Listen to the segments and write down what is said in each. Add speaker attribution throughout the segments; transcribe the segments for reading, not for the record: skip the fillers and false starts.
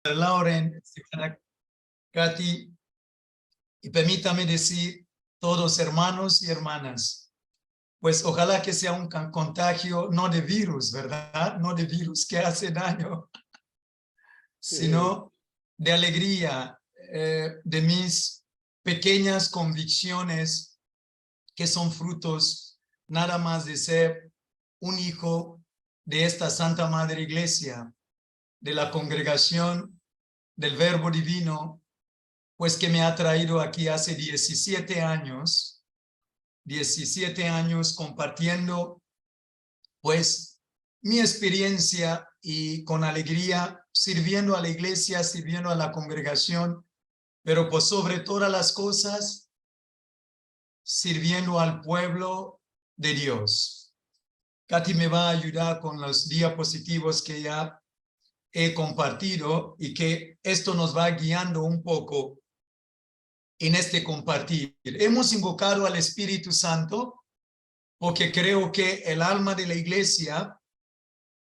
Speaker 1: Lauren, señora Katy, y permítame decir todos hermanos y hermanas, pues ojalá que sea un contagio no de virus, ¿verdad? No de virus que hace daño, sino de alegría, de mis pequeñas convicciones que son frutos nada más de ser un hijo de esta Santa Madre Iglesia, de la congregación del Verbo Divino, pues que me ha traído aquí hace 17 años compartiendo pues mi experiencia y con alegría sirviendo a la iglesia, sirviendo a la congregación, pero pues sobre todas las cosas sirviendo al pueblo de Dios. Katy me va a ayudar con los diapositivos que ya he compartido y que esto nos va guiando un poco en este compartir. Hemos invocado al Espíritu Santo porque creo que el alma de la iglesia,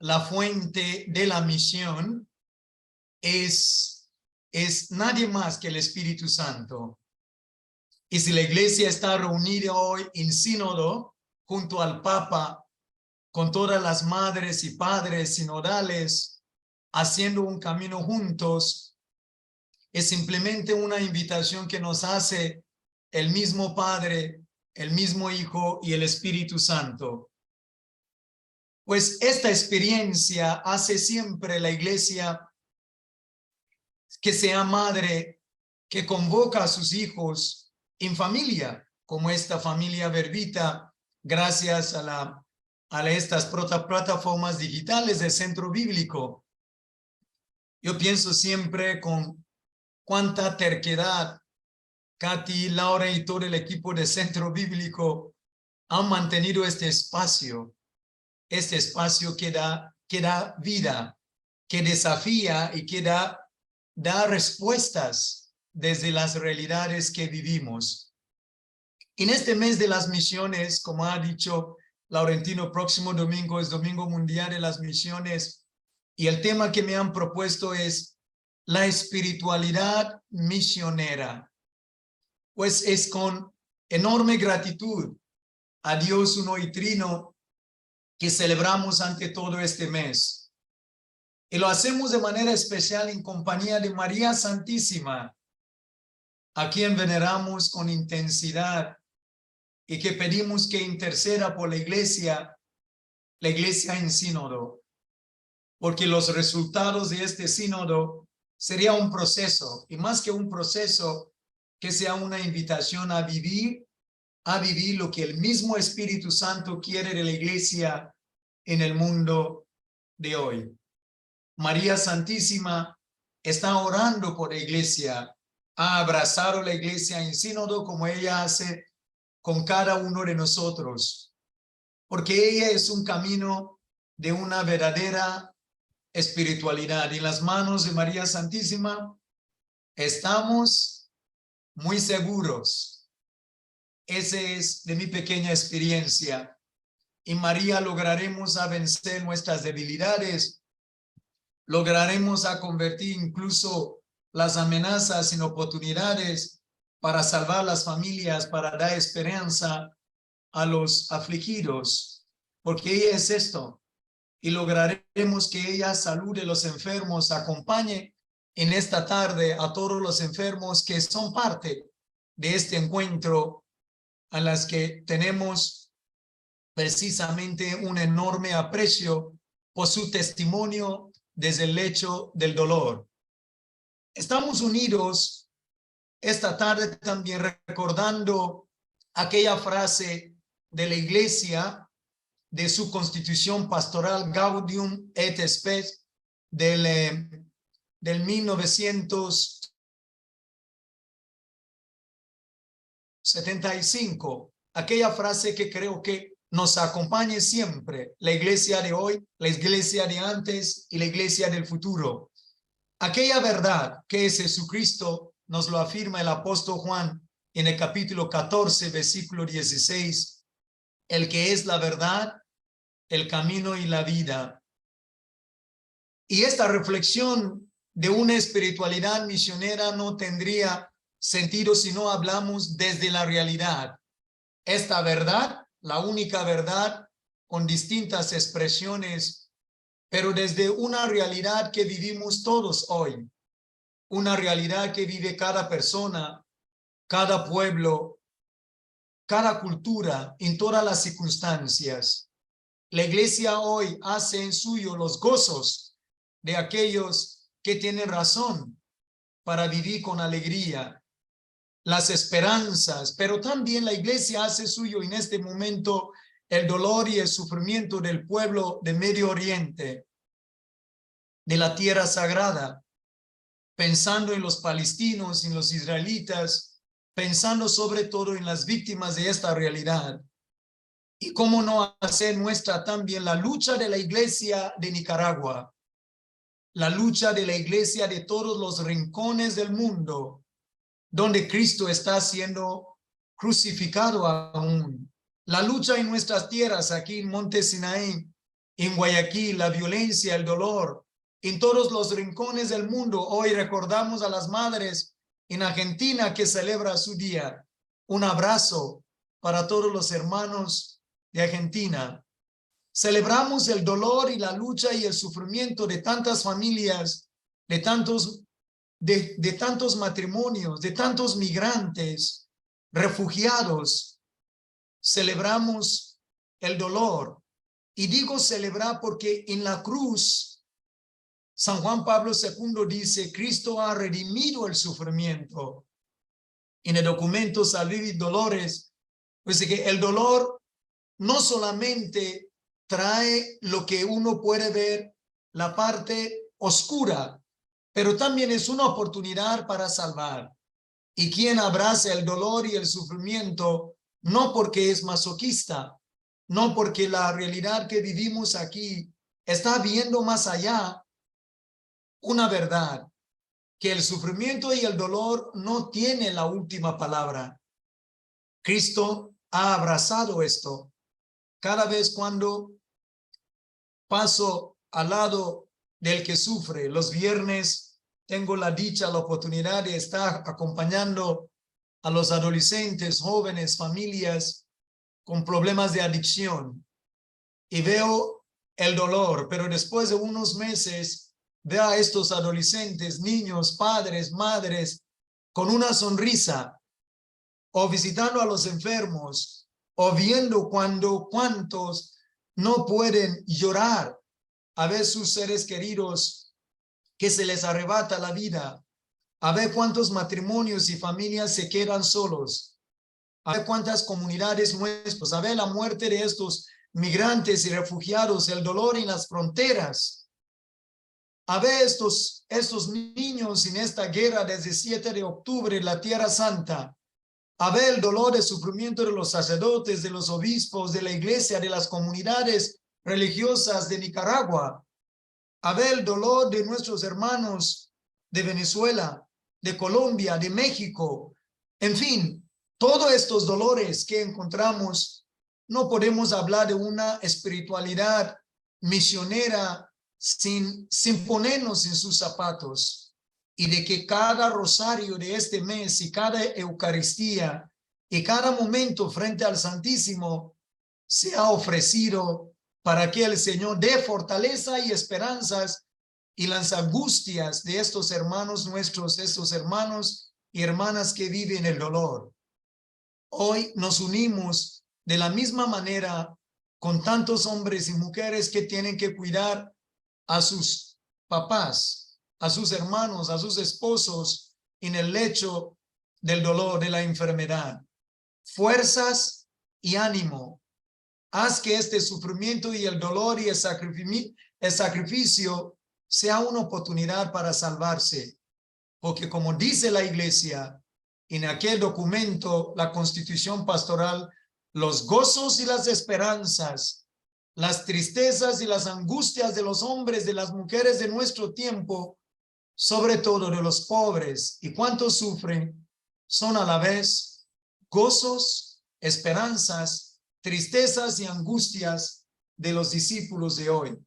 Speaker 1: la fuente de la misión, es nadie más que el Espíritu Santo. Y si la iglesia está reunida hoy en sínodo junto al Papa, con todas las madres y padres sinodales, haciendo un camino juntos, es simplemente una invitación que nos hace el mismo Padre, el mismo Hijo y el Espíritu Santo. Pues esta experiencia hace siempre la iglesia que sea madre, que convoca a sus hijos en familia, como esta familia Verbita, gracias a estas plataformas digitales del Centro Bíblico. Yo pienso siempre con cuánta terquedad Katy, Laura y todo el equipo del Centro Bíblico han mantenido este espacio que da vida, que desafía y que da respuestas desde las realidades que vivimos. En este mes de las misiones, como ha dicho Laurentino, próximo domingo es Domingo Mundial de las Misiones, y el tema que me han propuesto es la espiritualidad misionera. Pues es con enorme gratitud a Dios uno y trino que celebramos ante todo este mes. Y lo hacemos de manera especial en compañía de María Santísima, a quien veneramos con intensidad y que pedimos que interceda por la iglesia en sínodo, porque los resultados de este sínodo sería un proceso, y más que un proceso, que sea una invitación a vivir lo que el mismo Espíritu Santo quiere de la iglesia en el mundo de hoy. María Santísima está orando por la iglesia, ha abrazado la iglesia en sínodo como ella hace con cada uno de nosotros, porque ella es un camino de una verdadera espiritualidad. En las manos de María Santísima estamos muy seguros. Ese es de mi pequeña experiencia. En María lograremos a vencer nuestras debilidades, lograremos a convertir incluso las amenazas en oportunidades para salvar las familias, para dar esperanza a los afligidos, porque ella es esto. Y lograremos que ella salude a los enfermos, acompañe en esta tarde a todos los enfermos que son parte de este encuentro, a las que tenemos precisamente un enorme aprecio por su testimonio desde el lecho del dolor. Estamos unidos esta tarde también recordando aquella frase de la iglesia de su constitución pastoral Gaudium et Spes del 1975, aquella frase que creo que nos acompañe siempre, la iglesia de hoy, la iglesia de antes y la iglesia del futuro. Aquella verdad que es Jesucristo nos lo afirma el apóstol Juan en el capítulo 14, versículo 16, el que es la verdad, el camino y la vida. Y esta reflexión de una espiritualidad misionera no tendría sentido si no hablamos desde la realidad. Esta verdad, la única verdad, con distintas expresiones, pero desde una realidad que vivimos todos hoy, una realidad que vive cada persona, cada pueblo, cada cultura, en todas las circunstancias. La iglesia hoy hace en suyo los gozos de aquellos que tienen razón para vivir con alegría, las esperanzas, pero también la iglesia hace suyo en este momento el dolor y el sufrimiento del pueblo de Medio Oriente, de la tierra sagrada, pensando en los palestinos, en los israelitas, pensando sobre todo en las víctimas de esta realidad. Y cómo no hacer nuestra también la lucha de la iglesia de Nicaragua, la lucha de la iglesia de todos los rincones del mundo, donde Cristo está siendo crucificado aún. La lucha en nuestras tierras, aquí en Monte Sinaí, en Guayaquil, la violencia, el dolor, en todos los rincones del mundo. Hoy recordamos a las madres en Argentina que celebra su día. Un abrazo para todos los hermanos de Argentina. Celebramos el dolor y la lucha y el sufrimiento de tantas familias, de tantos matrimonios, de tantos migrantes, refugiados. Celebramos el dolor. Y digo celebrar porque en la cruz, San Juan Pablo II dice, Cristo ha redimido el sufrimiento. En el documento Salvivi Dolores, dice que el dolor no solamente trae lo que uno puede ver, la parte oscura, pero también es una oportunidad para salvar. Y quien abraza el dolor y el sufrimiento, no porque es masoquista, no porque la realidad que vivimos aquí está viendo más allá una verdad, que el sufrimiento y el dolor no tienen la última palabra. Cristo ha abrazado esto. Cada vez cuando paso al lado del que sufre, los viernes tengo la dicha, la oportunidad de estar acompañando a los adolescentes, jóvenes, familias con problemas de adicción y veo el dolor, pero después de unos meses veo a estos adolescentes, niños, padres, madres con una sonrisa o visitando a los enfermos o viendo cuántos no pueden llorar a ver sus seres queridos que se les arrebata la vida, a ver cuántos matrimonios y familias se quedan solos, a ver cuántas comunidades nuestras, a ver la muerte de estos migrantes y refugiados, el dolor en las fronteras, a ver estos niños en esta guerra desde 7 de octubre en la Tierra Santa, a ver el dolor y sufrimiento de los sacerdotes, de los obispos, de la iglesia, de las comunidades religiosas de Nicaragua, a ver el dolor de nuestros hermanos de Venezuela, de Colombia, de México, en fin, todos estos dolores que encontramos, no podemos hablar de una espiritualidad misionera sin ponernos en sus zapatos, y de que cada rosario de este mes y cada Eucaristía y cada momento frente al Santísimo sea ofrecido para que el Señor dé fortaleza y esperanzas y las angustias de estos hermanos nuestros, estos hermanos y hermanas que viven el dolor. Hoy nos unimos de la misma manera con tantos hombres y mujeres que tienen que cuidar a sus papás, a sus hermanos, a sus esposos en el lecho del dolor, de la enfermedad. Fuerzas y ánimo. Haz que este sufrimiento y el dolor y el sacrificio sea una oportunidad para salvarse. Porque como dice la iglesia en aquel documento, la Constitución Pastoral, los gozos y las esperanzas, las tristezas y las angustias de los hombres, de las mujeres de nuestro tiempo, sobre todo de los pobres y cuantos sufren, son a la vez gozos, esperanzas, tristezas y angustias de los discípulos de hoy.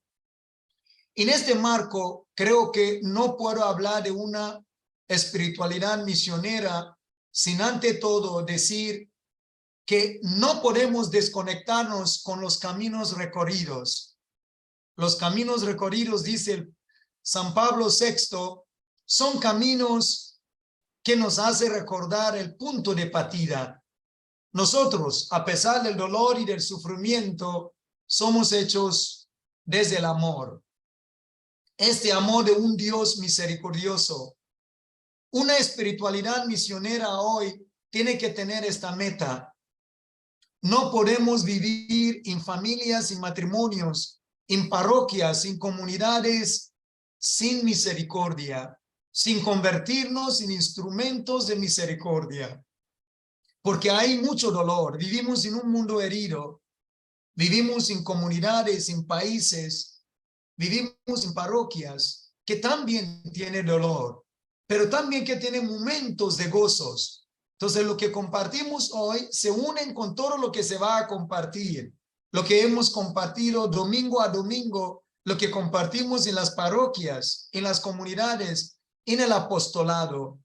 Speaker 1: En este marco, creo que no puedo hablar de una espiritualidad misionera sin ante todo decir que no podemos desconectarnos con los caminos recorridos. Los caminos recorridos, dice San Pablo VI, son caminos que nos hace recordar el punto de partida. Nosotros, a pesar del dolor y del sufrimiento, somos hechos desde el amor. Este amor de un Dios misericordioso. Una espiritualidad misionera hoy tiene que tener esta meta. No podemos vivir en familias, en matrimonios, en parroquias, en comunidades sin misericordia, sin convertirnos en instrumentos de misericordia. Porque hay mucho dolor. Vivimos en un mundo herido. Vivimos en comunidades, en países. Vivimos en parroquias que también tienen dolor, pero también que tienen momentos de gozos. Entonces, lo que compartimos hoy se unen con todo lo que se va a compartir. Lo que hemos compartido domingo a domingo, lo que compartimos en las parroquias, en las comunidades, en el apostolado.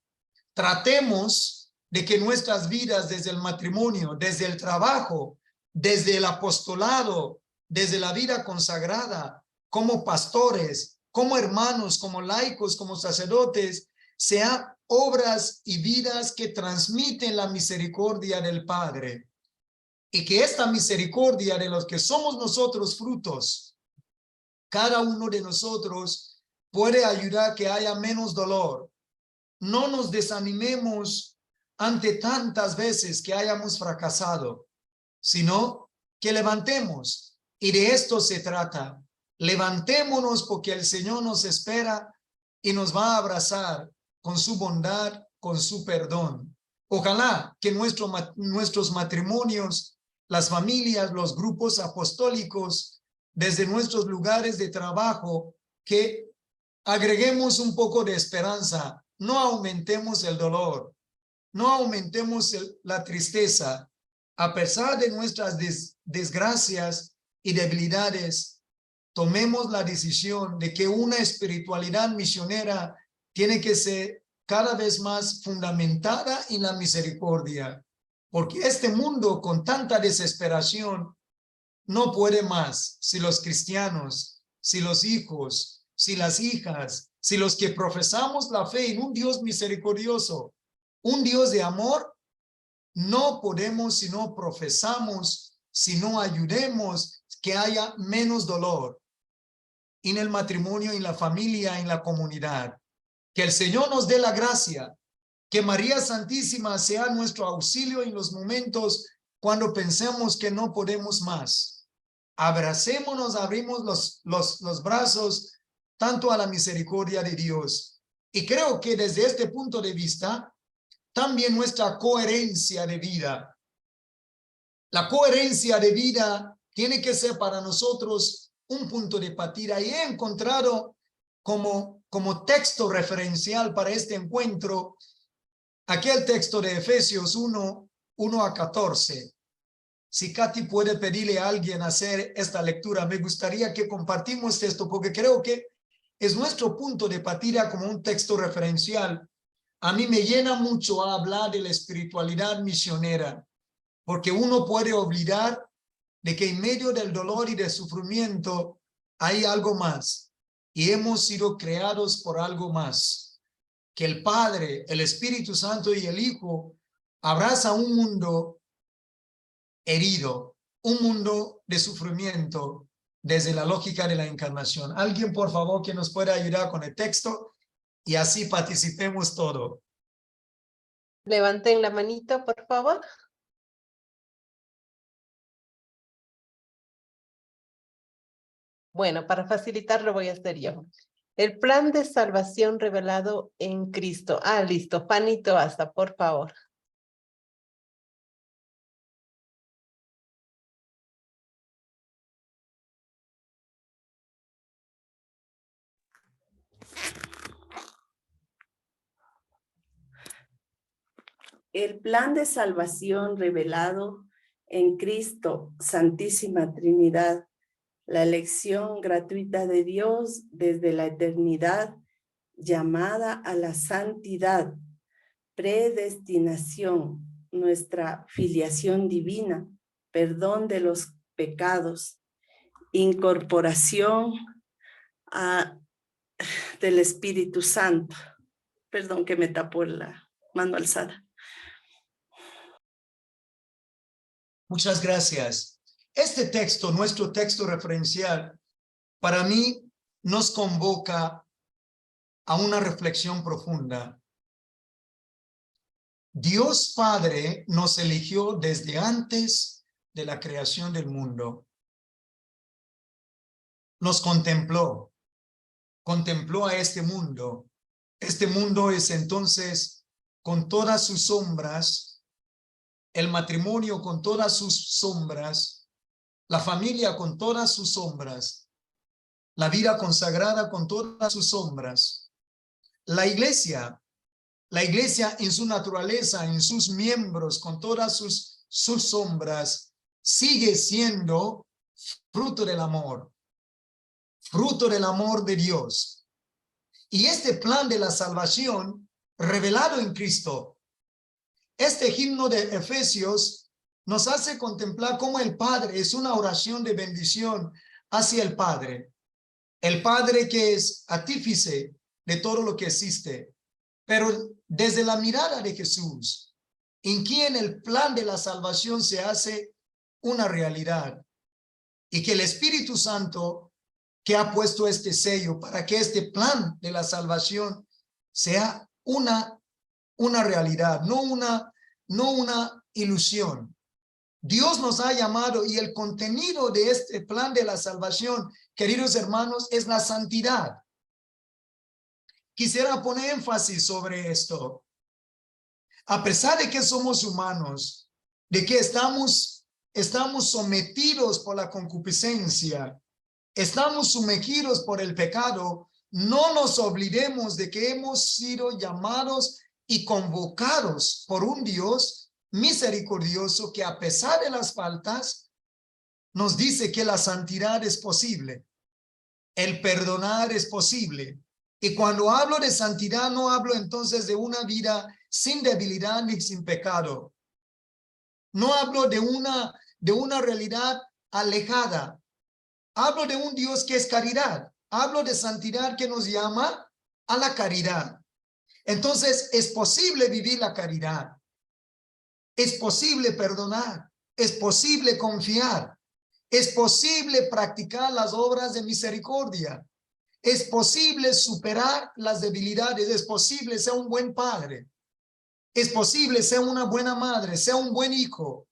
Speaker 1: Tratemos de que nuestras vidas desde el matrimonio, desde el trabajo, desde el apostolado, desde la vida consagrada, como pastores, como hermanos, como laicos, como sacerdotes, sean obras y vidas que transmiten la misericordia del Padre. Y que esta misericordia de los que somos nosotros frutos, cada uno de nosotros puede ayudar a que haya menos dolor. No nos desanimemos ante tantas veces que hayamos fracasado, sino que levantemos. Y de esto se trata. Levantémonos porque el Señor nos espera y nos va a abrazar con su bondad, con su perdón. Ojalá que nuestros matrimonios, las familias, los grupos apostólicos, desde nuestros lugares de trabajo, que agreguemos un poco de esperanza, no aumentemos el dolor, no aumentemos la tristeza. A pesar de nuestras desgracias y debilidades, tomemos la decisión de que una espiritualidad misionera tiene que ser cada vez más fundamentada en la misericordia, porque este mundo con tanta desesperación no puede más si los cristianos, si los hijos, si las hijas, si los que profesamos la fe en un Dios misericordioso, un Dios de amor, no podemos si no profesamos, si no ayudemos que haya menos dolor en el matrimonio, en la familia, en la comunidad. Que el Señor nos dé la gracia, que María Santísima sea nuestro auxilio en los momentos cuando pensemos que no podemos más. Abracémonos, abrimos los brazos tanto a la misericordia de Dios. Y creo que desde este punto de vista, también nuestra coherencia de vida. La coherencia de vida tiene que ser para nosotros un punto de partida. Y he encontrado como texto referencial para este encuentro aquel texto de Efesios 1 a 14. Si Katy puede pedirle a alguien hacer esta lectura, me gustaría que compartimos esto porque creo que es nuestro punto de partida como un texto referencial. A mí me llena mucho a hablar de la espiritualidad misionera, porque uno puede olvidar de que en medio del dolor y del sufrimiento hay algo más, y hemos sido creados por algo más, que el Padre, el Espíritu Santo y el Hijo abraza un mundo herido, un mundo de sufrimiento desde la lógica de la encarnación. Alguien, por favor, que nos pueda ayudar con el texto y así participemos todo.
Speaker 2: Levanten la manito, por favor. Bueno, para facilitarlo voy a hacer yo. El plan de salvación revelado en Cristo. Ah, listo. Panito hasta, por favor.
Speaker 3: El plan de salvación revelado en Cristo, Santísima Trinidad, la elección gratuita de Dios desde la eternidad, llamada a la santidad, predestinación, nuestra filiación divina, perdón de los pecados, incorporación del Espíritu Santo. Perdón que me tapó la mano alzada.
Speaker 1: Muchas gracias. Este texto, nuestro texto referencial, para mí nos convoca a una reflexión profunda. Dios Padre nos eligió desde antes de la creación del mundo. Nos contempló a este mundo. Este mundo es entonces con todas sus sombras, el matrimonio con todas sus sombras, la familia con todas sus sombras, la vida consagrada con todas sus sombras, la iglesia en su naturaleza, en sus miembros, con todas sus sombras, sigue siendo fruto del amor de Dios. Y este plan de la salvación revelado en Cristo, este himno de Efesios nos hace contemplar cómo el Padre es una oración de bendición hacia el Padre que es artífice de todo lo que existe, pero desde la mirada de Jesús, en quien el plan de la salvación se hace una realidad, y que el Espíritu Santo que ha puesto este sello para que este plan de la salvación sea una realidad, no una ilusión. Dios nos ha llamado, y el contenido de este plan de la salvación, queridos hermanos, es la santidad. Quisiera poner énfasis sobre esto. A pesar de que somos humanos, de que estamos sometidos por la concupiscencia, estamos sumergidos por el pecado, no nos olvidemos de que hemos sido llamados y convocados por un Dios misericordioso que, a pesar de las faltas, nos dice que la santidad es posible, el perdonar es posible. Y cuando hablo de santidad, no hablo entonces de una vida sin debilidad ni sin pecado. No hablo de una realidad alejada. Hablo de un Dios que es caridad. Hablo de santidad que nos llama a la caridad. Entonces, es posible vivir la caridad. Es posible perdonar. Es posible confiar. Es posible practicar las obras de misericordia. Es posible superar las debilidades. Es posible ser un buen padre. Es posible ser una buena madre, ser un buen hijo.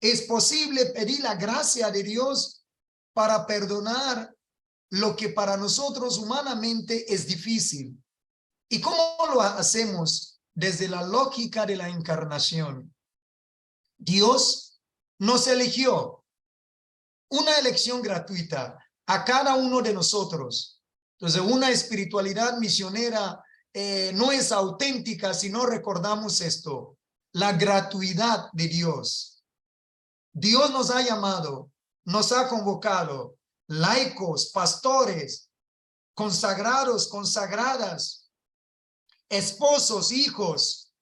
Speaker 1: Es posible pedir la gracia de Dios para perdonar lo que para nosotros humanamente es difícil. ¿Y cómo lo hacemos? Desde la lógica de la encarnación. Dios nos eligió, una elección gratuita a cada uno de nosotros. Entonces, una espiritualidad misionera no es auténtica si no recordamos esto, la gratuidad de Dios. Dios nos ha llamado, nos ha convocado, laicos, pastores, consagrados, consagradas, esposos, hijos,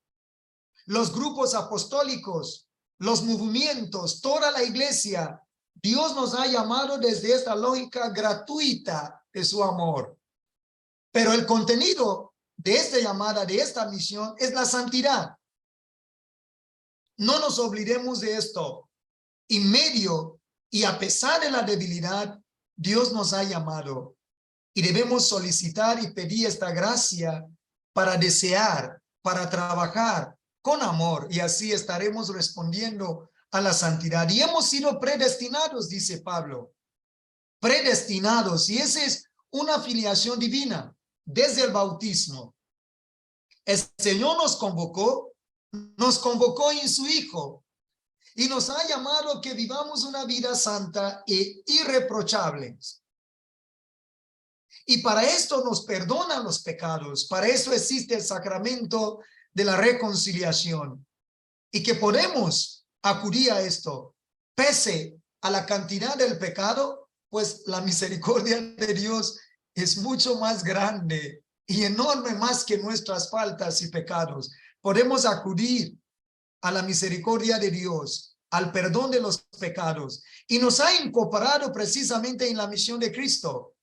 Speaker 1: los grupos apostólicos, los movimientos, toda la iglesia. Dios nos ha llamado desde esta lógica gratuita de su amor. Pero el contenido de esta llamada, de esta misión, es la santidad. No nos olvidemos de esto. En medio y a pesar de la debilidad, Dios nos ha llamado. Y debemos solicitar y pedir esta gracia para desear, para trabajar con amor. Y así estaremos respondiendo a la santidad. Y hemos sido predestinados, dice Pablo. Predestinados. Y esa es una filiación divina desde el bautismo. El Señor nos convocó en su Hijo. Y nos ha llamado que vivamos una vida santa e irreprochable. Y para esto nos perdonan los pecados. Para eso existe el sacramento de la reconciliación. Y que podemos acudir a esto. Pese a la cantidad del pecado, pues la misericordia de Dios es mucho más grande y enorme más que nuestras faltas y pecados. Podemos acudir a la misericordia de Dios, al perdón de los pecados, y nos ha incorporado precisamente en la misión de Cristo.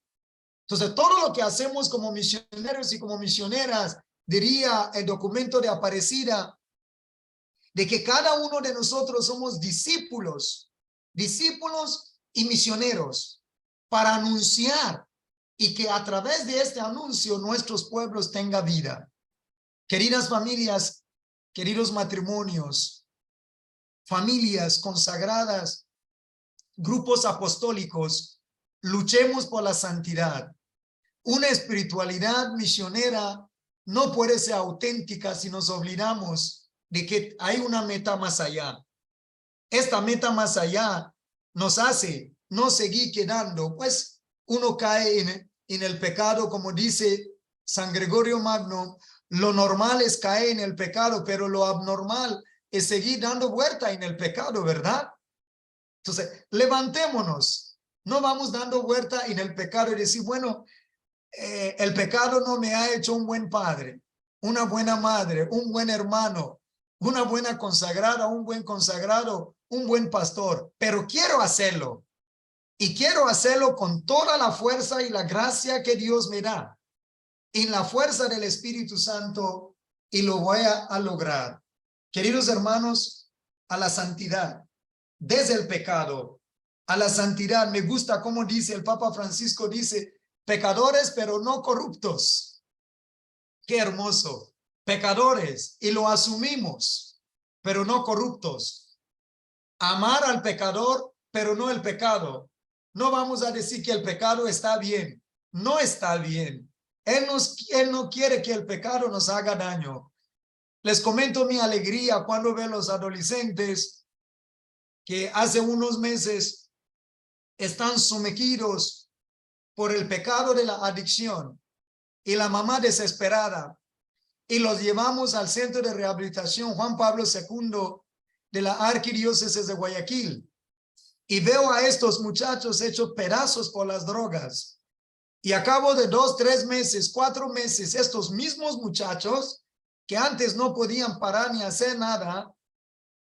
Speaker 1: Entonces, todo lo que hacemos como misioneros y como misioneras, diría el documento de Aparecida, de que cada uno de nosotros somos discípulos y misioneros para anunciar y que a través de este anuncio nuestros pueblos tengan vida. Queridas familias, queridos matrimonios, familias consagradas, grupos apostólicos, luchemos por la santidad. Una espiritualidad misionera no puede ser auténtica si nos olvidamos de que hay una meta más allá. Esta meta más allá nos hace no seguir quedando, pues uno cae en el pecado, como dice San Gregorio Magno. Lo normal es caer en el pecado, pero lo abnormal es seguir dando vuelta en el pecado, ¿verdad? Entonces, levantémonos, no vamos dando vuelta en el pecado y decir, bueno, el pecado no me ha hecho un buen padre, una buena madre, un buen hermano, una buena consagrada, un buen consagrado, un buen pastor, pero quiero hacerlo. Y quiero hacerlo con toda la fuerza y la gracia que Dios me da, en la fuerza del Espíritu Santo, y lo voy a lograr. Queridos hermanos, a la santidad, desde el pecado, a la santidad. Me gusta como dice el Papa Francisco, dice, pecadores pero no corruptos. Qué hermoso. Pecadores, y lo asumimos, pero no corruptos. Amar al pecador, pero no el pecado. No vamos a decir que el pecado está bien. No está bien. Él no quiere que el pecado nos haga daño. Les comento mi alegría cuando veo a los adolescentes que hace unos meses están sumergidos por el pecado de la adicción, y la mamá desesperada, y los llevamos al centro de rehabilitación Juan Pablo II de la Arquidiócesis de Guayaquil, y veo a estos muchachos hechos pedazos por las drogas, y a cabo de 2, 3 meses, 4 meses, estos mismos muchachos que antes no podían parar ni hacer nada,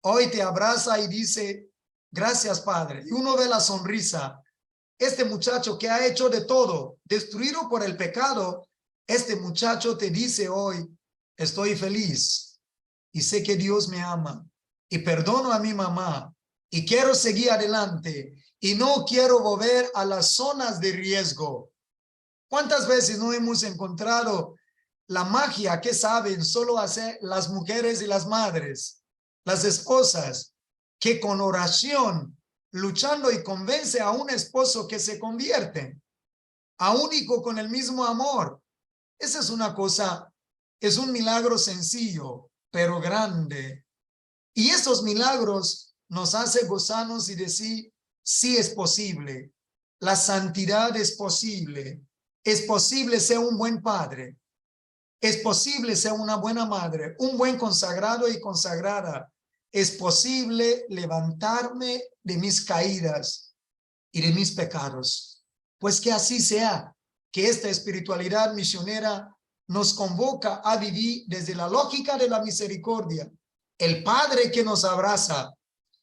Speaker 1: hoy te abraza y dice, gracias Padre, y uno ve la sonrisa. Este muchacho que ha hecho de todo, destruido por el pecado, este muchacho te dice hoy, estoy feliz y sé que Dios me ama y perdono a mi mamá y quiero seguir adelante y no quiero volver a las zonas de riesgo. ¿Cuántas veces no hemos encontrado la magia que saben solo hacer las mujeres y las madres, las esposas, que con oración, luchando y convence a un esposo que se convierte, a un hijo con el mismo amor? Esa es una cosa, es un milagro sencillo, pero grande. Y esos milagros nos hacen gozarnos y decir, sí es posible. La santidad es posible. Es posible ser un buen padre. Es posible ser una buena madre, un buen consagrado y consagrada. Es posible levantarme de mis caídas y de mis pecados. Pues que así sea, que esta espiritualidad misionera nos convoca a vivir desde la lógica de la misericordia. El Padre que nos abraza,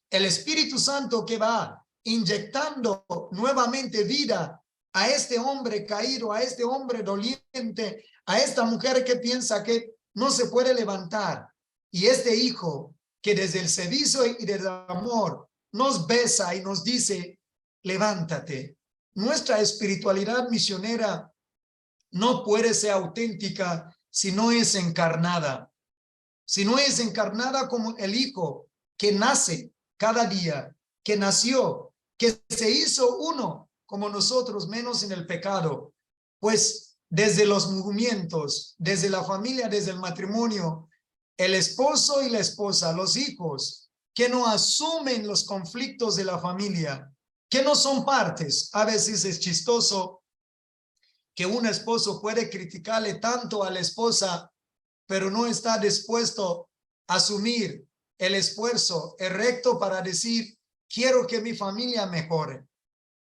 Speaker 1: el Espíritu Santo que va inyectando nuevamente vida a este hombre caído, a este hombre doliente, a esta mujer que piensa que no se puede levantar, y este hijo que desde el servicio y desde el amor nos besa y nos dice, levántate. Nuestra espiritualidad misionera no puede ser auténtica si no es encarnada. Si no es encarnada como el hijo que nace cada día, que nació, que se hizo uno como nosotros, menos en el pecado. Pues desde los movimientos, desde la familia, desde el matrimonio, el esposo y la esposa, los hijos, que no asumen los conflictos de la familia, que no son partes. A veces es chistoso que un esposo puede criticarle tanto a la esposa, pero no está dispuesto a asumir el esfuerzo recto para decir, quiero que mi familia mejore.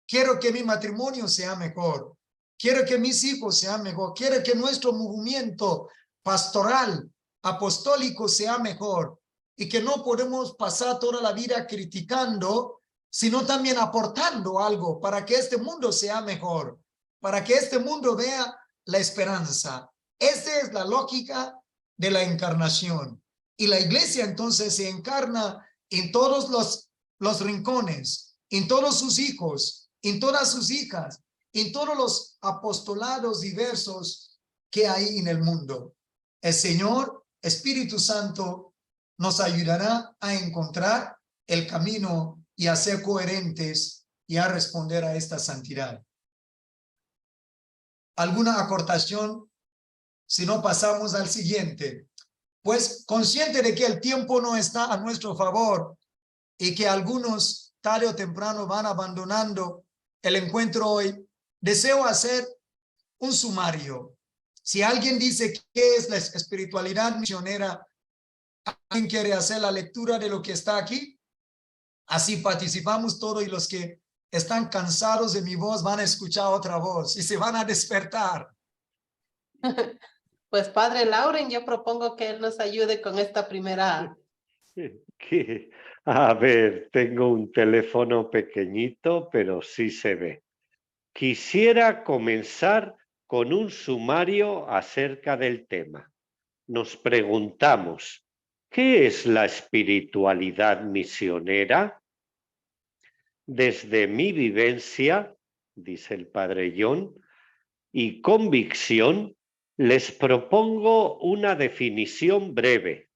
Speaker 1: Quiero que mi matrimonio sea mejor. Quiero que mis hijos sean mejor. Quiero que nuestro movimiento pastoral, apostólico sea mejor. Y que no podemos pasar toda la vida criticando, sino también aportando algo para que este mundo sea mejor, para que este mundo vea la esperanza. Esa es la lógica de la encarnación. Y la iglesia entonces se encarna en todos los rincones, en todos sus hijos, en todas sus hijas, en todos los apostolados diversos que hay en el mundo. El Señor, Espíritu Santo, nos ayudará a encontrar el camino y a ser coherentes y a responder a esta santidad. ¿Alguna acortación? Si no, pasamos al siguiente. Pues consciente de que el tiempo no está a nuestro favor y que algunos tarde o temprano van abandonando el encuentro hoy, deseo hacer un sumario. Si alguien dice qué es la espiritualidad misionera, ¿alguien quiere hacer la lectura de lo que está aquí? Así participamos todos y los que están cansados de mi voz van a escuchar otra voz y se van a despertar.
Speaker 2: Pues Padre Lauren, yo propongo que él nos ayude con esta primera.
Speaker 4: A ver, tengo un teléfono pequeñito, pero sí se ve. Quisiera comenzar con un sumario acerca del tema. Nos preguntamos, ¿qué es la espiritualidad misionera? Desde mi vivencia, dice el Padre John, y convicción, les propongo una definición breve.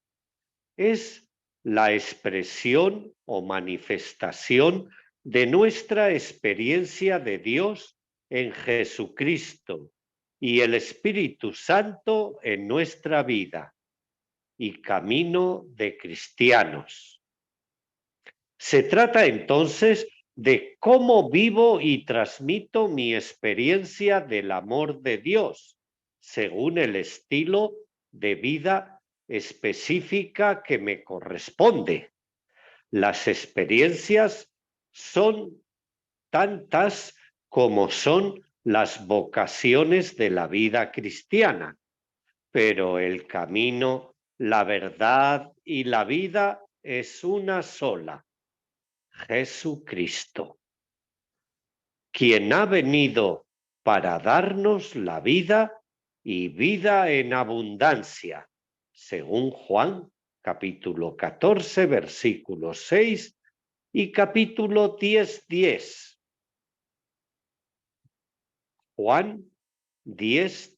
Speaker 4: Es la expresión o manifestación de nuestra experiencia de Dios en Jesucristo y el Espíritu Santo en nuestra vida y camino de cristianos. Se trata entonces de cómo vivo y transmito mi experiencia del amor de Dios según el estilo de vida específica que me corresponde. Las experiencias son tantas como son las vocaciones de la vida cristiana, pero el camino, la verdad y la vida es una sola: Jesucristo, quien ha venido para darnos la vida y vida en abundancia, según Juan capítulo 14, versículo 6 y capítulo 10. Juan 10.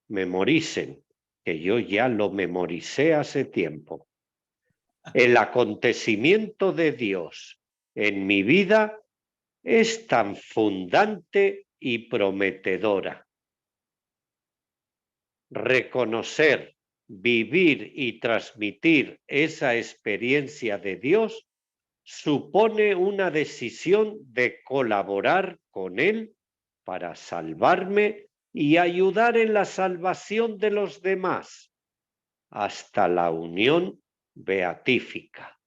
Speaker 4: Memoricen, que yo ya lo memoricé hace tiempo. El acontecimiento de Dios en mi vida es tan fundante y prometedora. Reconocer, vivir y transmitir esa experiencia de Dios supone una decisión de colaborar con Él para salvarme y ayudar en la salvación de los demás, hasta la unión beatífica,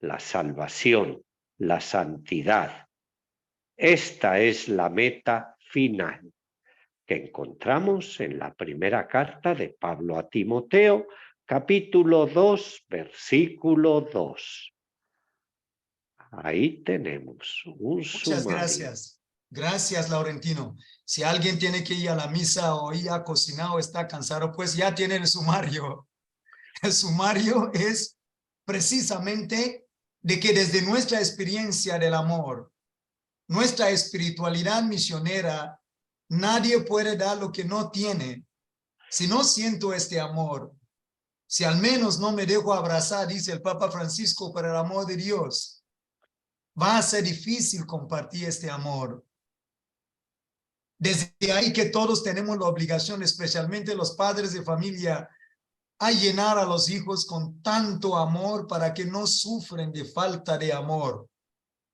Speaker 4: la salvación, la santidad. Esta es la meta final que encontramos en la primera carta de Pablo a Timoteo, capítulo 2, versículo 2. Ahí tenemos un
Speaker 1: Muchas
Speaker 4: sumario.
Speaker 1: gracias. Gracias, Laurentino. Si alguien tiene que ir a la misa o ir a cocinar o está cansado, pues ya tiene el sumario. El sumario es precisamente de que desde nuestra experiencia del amor, nuestra espiritualidad misionera, nadie puede dar lo que no tiene. Si no siento este amor, si al menos no me dejo abrazar, dice el Papa Francisco, por el amor de Dios, va a ser difícil compartir este amor. Desde ahí que todos tenemos la obligación, especialmente los padres de familia, a llenar a los hijos con tanto amor para que no sufren de falta de amor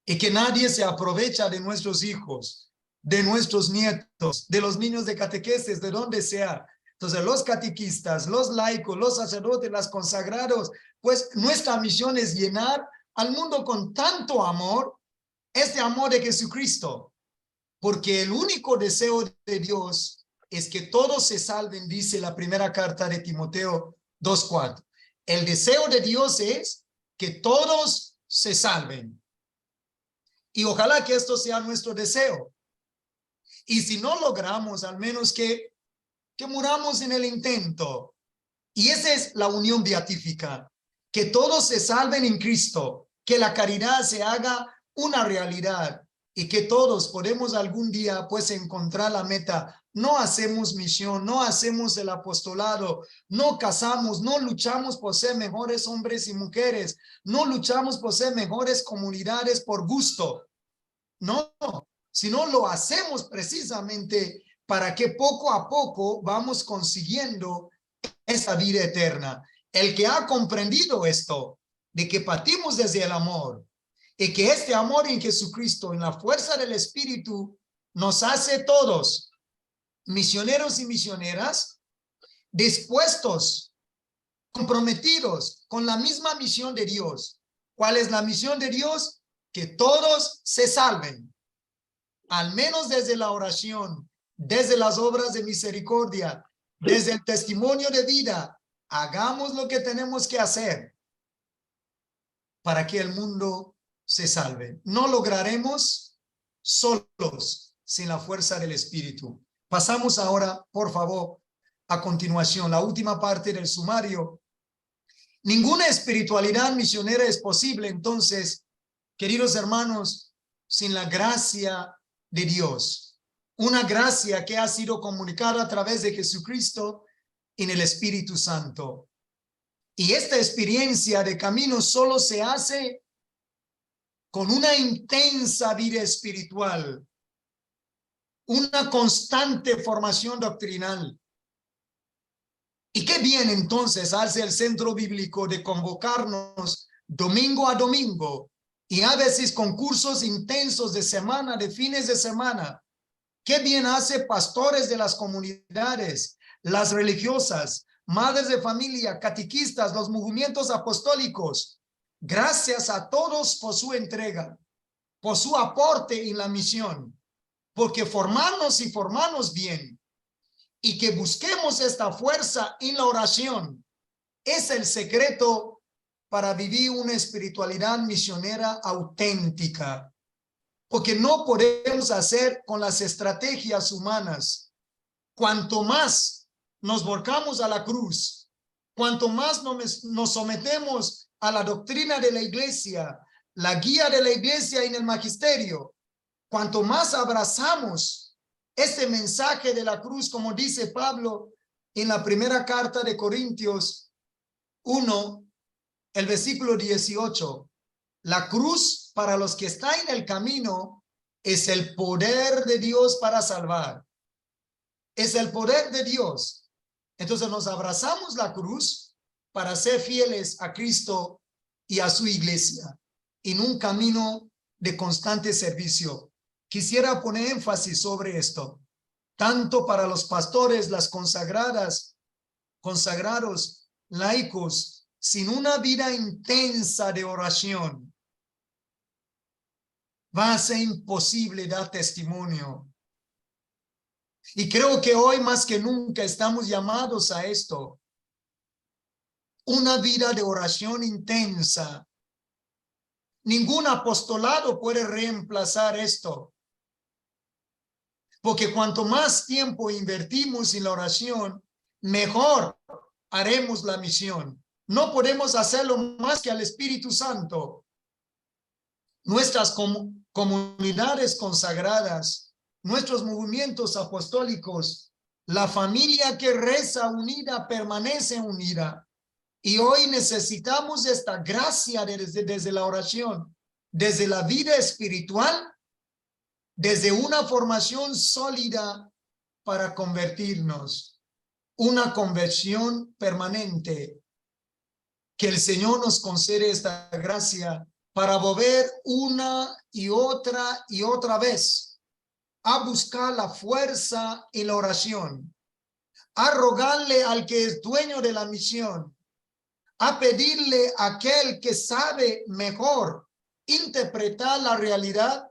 Speaker 1: y que nadie se aprovecha de nuestros hijos, de nuestros nietos, de los niños de catequesis, de donde sea. Entonces los catequistas, los laicos, los sacerdotes, los consagrados, pues nuestra misión es llenar al mundo con tanto amor este amor de Jesucristo, porque el único deseo de Dios es que todos se salven, dice la primera carta de Timoteo 2:4. El deseo de Dios es que todos se salven. Y ojalá que esto sea nuestro deseo. Y si no logramos, al menos que muramos en el intento. Y esa es la unión beatífica. Que todos se salven en Cristo. Que la caridad se haga una realidad. Y que todos podemos algún día pues encontrar la meta. No hacemos misión, no hacemos el apostolado, no casamos, no luchamos por ser mejores hombres y mujeres, no luchamos por ser mejores comunidades por gusto. No, sino lo hacemos precisamente para que poco a poco vamos consiguiendo esa vida eterna. El que ha comprendido esto, de que partimos desde el amor, y que este amor en Jesucristo, en la fuerza del Espíritu, nos hace todos misioneros y misioneras, dispuestos, comprometidos con la misma misión de Dios. ¿Cuál es la misión de Dios? Que todos se salven, al menos desde la oración, desde las obras de misericordia, desde el testimonio de vida. Hagamos lo que tenemos que hacer para que el mundo se salve. No lograremos solos sin la fuerza del Espíritu. Pasamos ahora, por favor, a continuación, la última parte del sumario. Ninguna espiritualidad misionera es posible, entonces, queridos hermanos, sin la gracia de Dios. Una gracia que ha sido comunicada a través de Jesucristo en el Espíritu Santo. Y esta experiencia de camino solo se hace con una intensa vida espiritual, una constante formación doctrinal. Y qué bien entonces hace el centro bíblico de convocarnos domingo a domingo y a veces con cursos intensos de semana, de fines de semana. Qué bien hace pastores de las comunidades, las religiosas, madres de familia, catequistas, los movimientos apostólicos. Gracias a todos por su entrega, por su aporte en la misión, porque formarnos y formarnos bien y que busquemos esta fuerza en la oración es el secreto para vivir una espiritualidad misionera auténtica, porque no podemos hacer con las estrategias humanas. Cuanto más nos volcamos a la cruz, cuanto más nos sometemos a la doctrina de la iglesia, la guía de la iglesia en el magisterio, cuanto más abrazamos este mensaje de la cruz, como dice Pablo en la primera carta de Corintios 1, el versículo 18, la cruz para los que están en el camino es el poder de Dios para salvar. Es el poder de Dios. Entonces nos abrazamos la cruz para ser fieles a Cristo y a su iglesia en un camino de constante servicio. Quisiera poner énfasis sobre esto, tanto para los pastores, las consagradas, consagrados, laicos, sin una vida intensa de oración, va a ser imposible dar testimonio. Y creo que hoy más que nunca estamos llamados a esto. Una vida de oración intensa. Ningún apostolado puede reemplazar esto. Porque cuanto más tiempo invertimos en la oración, mejor haremos la misión. No podemos hacerlo más que al Espíritu Santo. Nuestras comunidades consagradas, nuestros movimientos apostólicos, la familia que reza unida permanece unida. Y hoy necesitamos esta gracia desde la oración, desde la vida espiritual, desde una formación sólida para convertirnos, una conversión permanente. Que el Señor nos concede esta gracia para volver una y otra vez a buscar la fuerza en la oración, a rogarle al que es dueño de la misión, a pedirle a aquel que sabe mejor interpretar la realidad,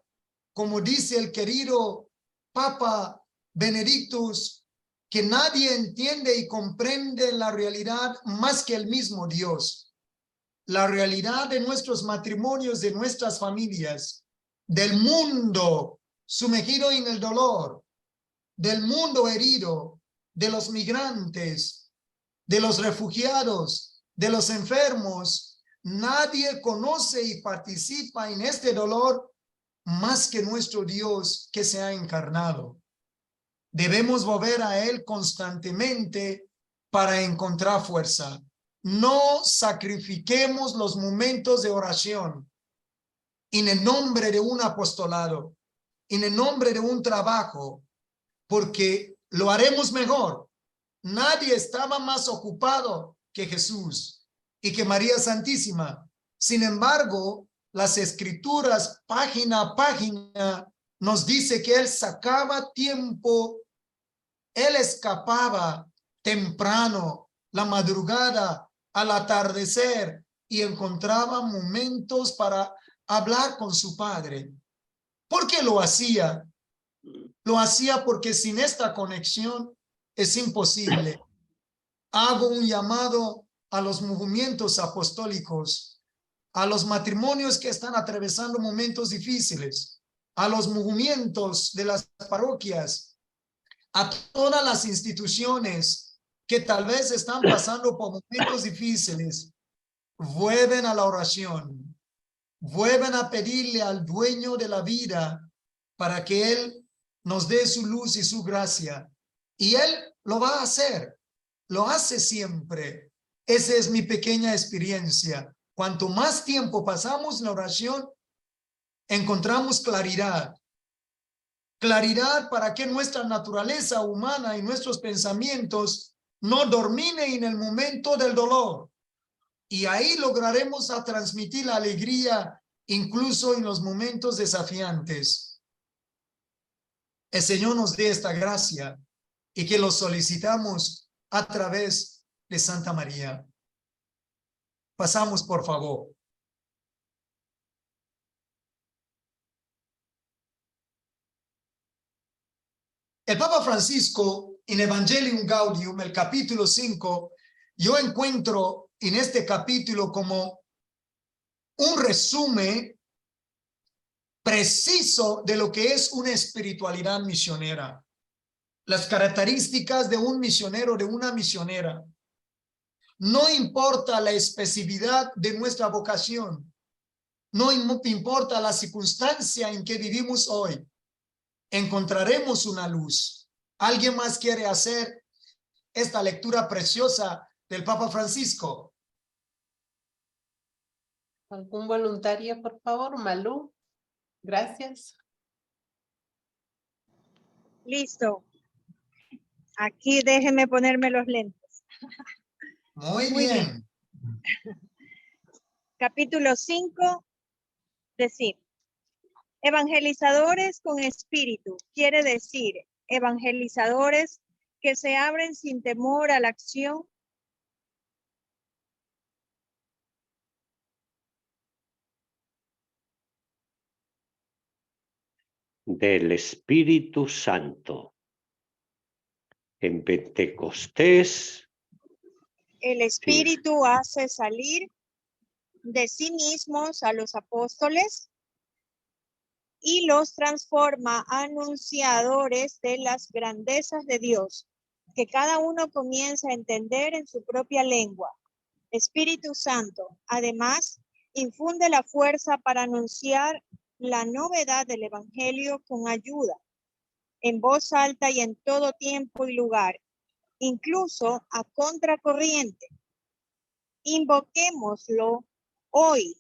Speaker 1: como dice el querido Papa Benedictus, que nadie entiende y comprende la realidad más que el mismo Dios. La realidad de nuestros matrimonios, de nuestras familias, del mundo sumergido en el dolor, del mundo herido, de los migrantes, de los refugiados, de los enfermos. Nadie conoce y participa en este dolor más que nuestro Dios que se ha encarnado. Debemos volver a Él constantemente para encontrar fuerza. No sacrifiquemos los momentos de oración en el nombre de un apostolado, en el nombre de un trabajo, porque lo haremos mejor. Nadie estaba más ocupado que Jesús y que María Santísima. Sin embargo, las Escrituras, página a página, nos dice que Él sacaba tiempo, Él escapaba temprano, la madrugada, al atardecer, y encontraba momentos para hablar con su Padre. ¿Por qué lo hacía? Lo hacía porque sin esta conexión es imposible. Hago un llamado a los movimientos apostólicos, a los matrimonios que están atravesando momentos difíciles, a los movimientos de las parroquias, a todas las instituciones que tal vez están pasando por momentos difíciles. Vuelven a la oración, vuelven a pedirle al dueño de la vida para que Él nos dé su luz y su gracia. Y Él lo va a hacer, lo hace siempre. Esa es mi pequeña experiencia. Cuanto más tiempo pasamos en la oración, encontramos claridad. Claridad para que nuestra naturaleza humana y nuestros pensamientos no dominen en el momento del dolor. Y ahí lograremos a transmitir la alegría incluso en los momentos desafiantes. El Señor nos dé esta gracia y que lo solicitamos a través de Santa María. Pasamos, por favor. El Papa Francisco, en Evangelium Gaudium, el capítulo 5, yo encuentro en este capítulo como un resumen preciso de lo que es una espiritualidad misionera. Las características de un misionero, de una misionera. No importa la especificidad de nuestra vocación. No importa la circunstancia en que vivimos hoy. Encontraremos una luz. ¿Alguien más quiere hacer esta lectura preciosa del Papa Francisco?
Speaker 2: ¿Algún voluntario, por favor? Malú. Gracias.
Speaker 5: Listo. Aquí déjenme ponerme los lentes.
Speaker 1: Muy
Speaker 5: Muy
Speaker 1: bien.
Speaker 5: Capítulo 5. Decir. Evangelizadores con espíritu. Quiere decir, evangelizadores que se abren sin temor a la acción
Speaker 4: del Espíritu Santo. En Pentecostés,
Speaker 5: el Espíritu hace salir de sí mismos a los apóstoles y los transforma anunciadores de las grandezas de Dios, que cada uno comienza a entender en su propia lengua. Espíritu Santo, además, infunde la fuerza para anunciar la novedad del Evangelio con ayuda, en voz alta y en todo tiempo y lugar, incluso a contracorriente. Invoquémoslo hoy,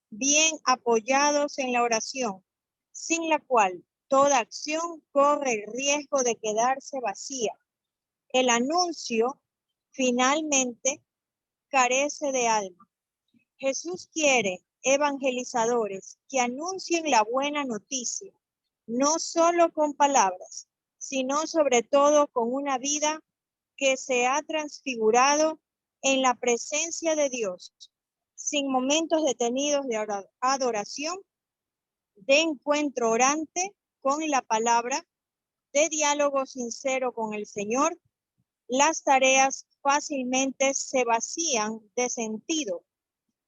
Speaker 5: bien apoyados en la oración, sin la cual toda acción corre el riesgo de quedarse vacía. El anuncio, finalmente, carece de alma. Jesús quiere evangelizadores que anuncien la buena noticia, no solo con palabras, sino sobre todo con una vida que se ha transfigurado en la presencia de Dios, sin momentos detenidos de adoración, de encuentro orante con la palabra, de diálogo sincero con el Señor, las tareas fácilmente se vacían de sentido.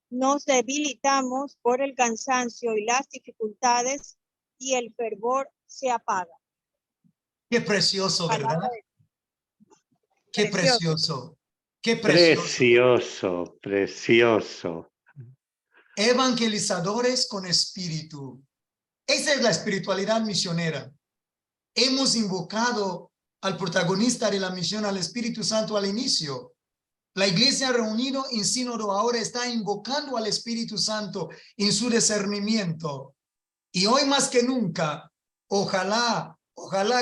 Speaker 5: Nos debilitamos por el cansancio y las dificultades y el fervor se apaga.
Speaker 1: Qué precioso, ¿verdad? Qué precioso. Qué precioso.
Speaker 4: Precioso, precioso.
Speaker 1: Evangelizadores con espíritu. Esa es la espiritualidad misionera. Hemos invocado al protagonista de la misión, al Espíritu Santo, al inicio. La iglesia reunido en sínodo ahora está invocando al Espíritu Santo en su discernimiento. Y hoy más que nunca, ojalá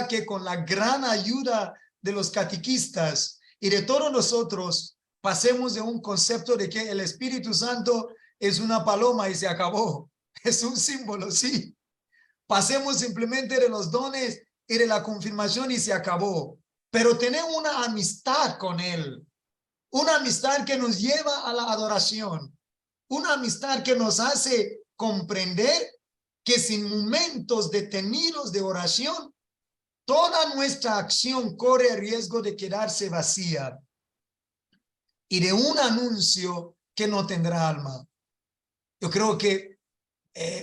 Speaker 1: que con la gran ayuda de los catequistas y de todos nosotros, pasemos de un concepto de que el Espíritu Santo es una paloma y se acabó. Es un símbolo, sí. Pasemos simplemente de los dones y de la confirmación y se acabó. Pero tener una amistad con Él. Una amistad que nos lleva a la adoración. Una amistad que nos hace comprender que sin momentos detenidos de oración, toda nuestra acción corre el riesgo de quedarse vacía y de un anuncio que no tendrá alma. Yo creo que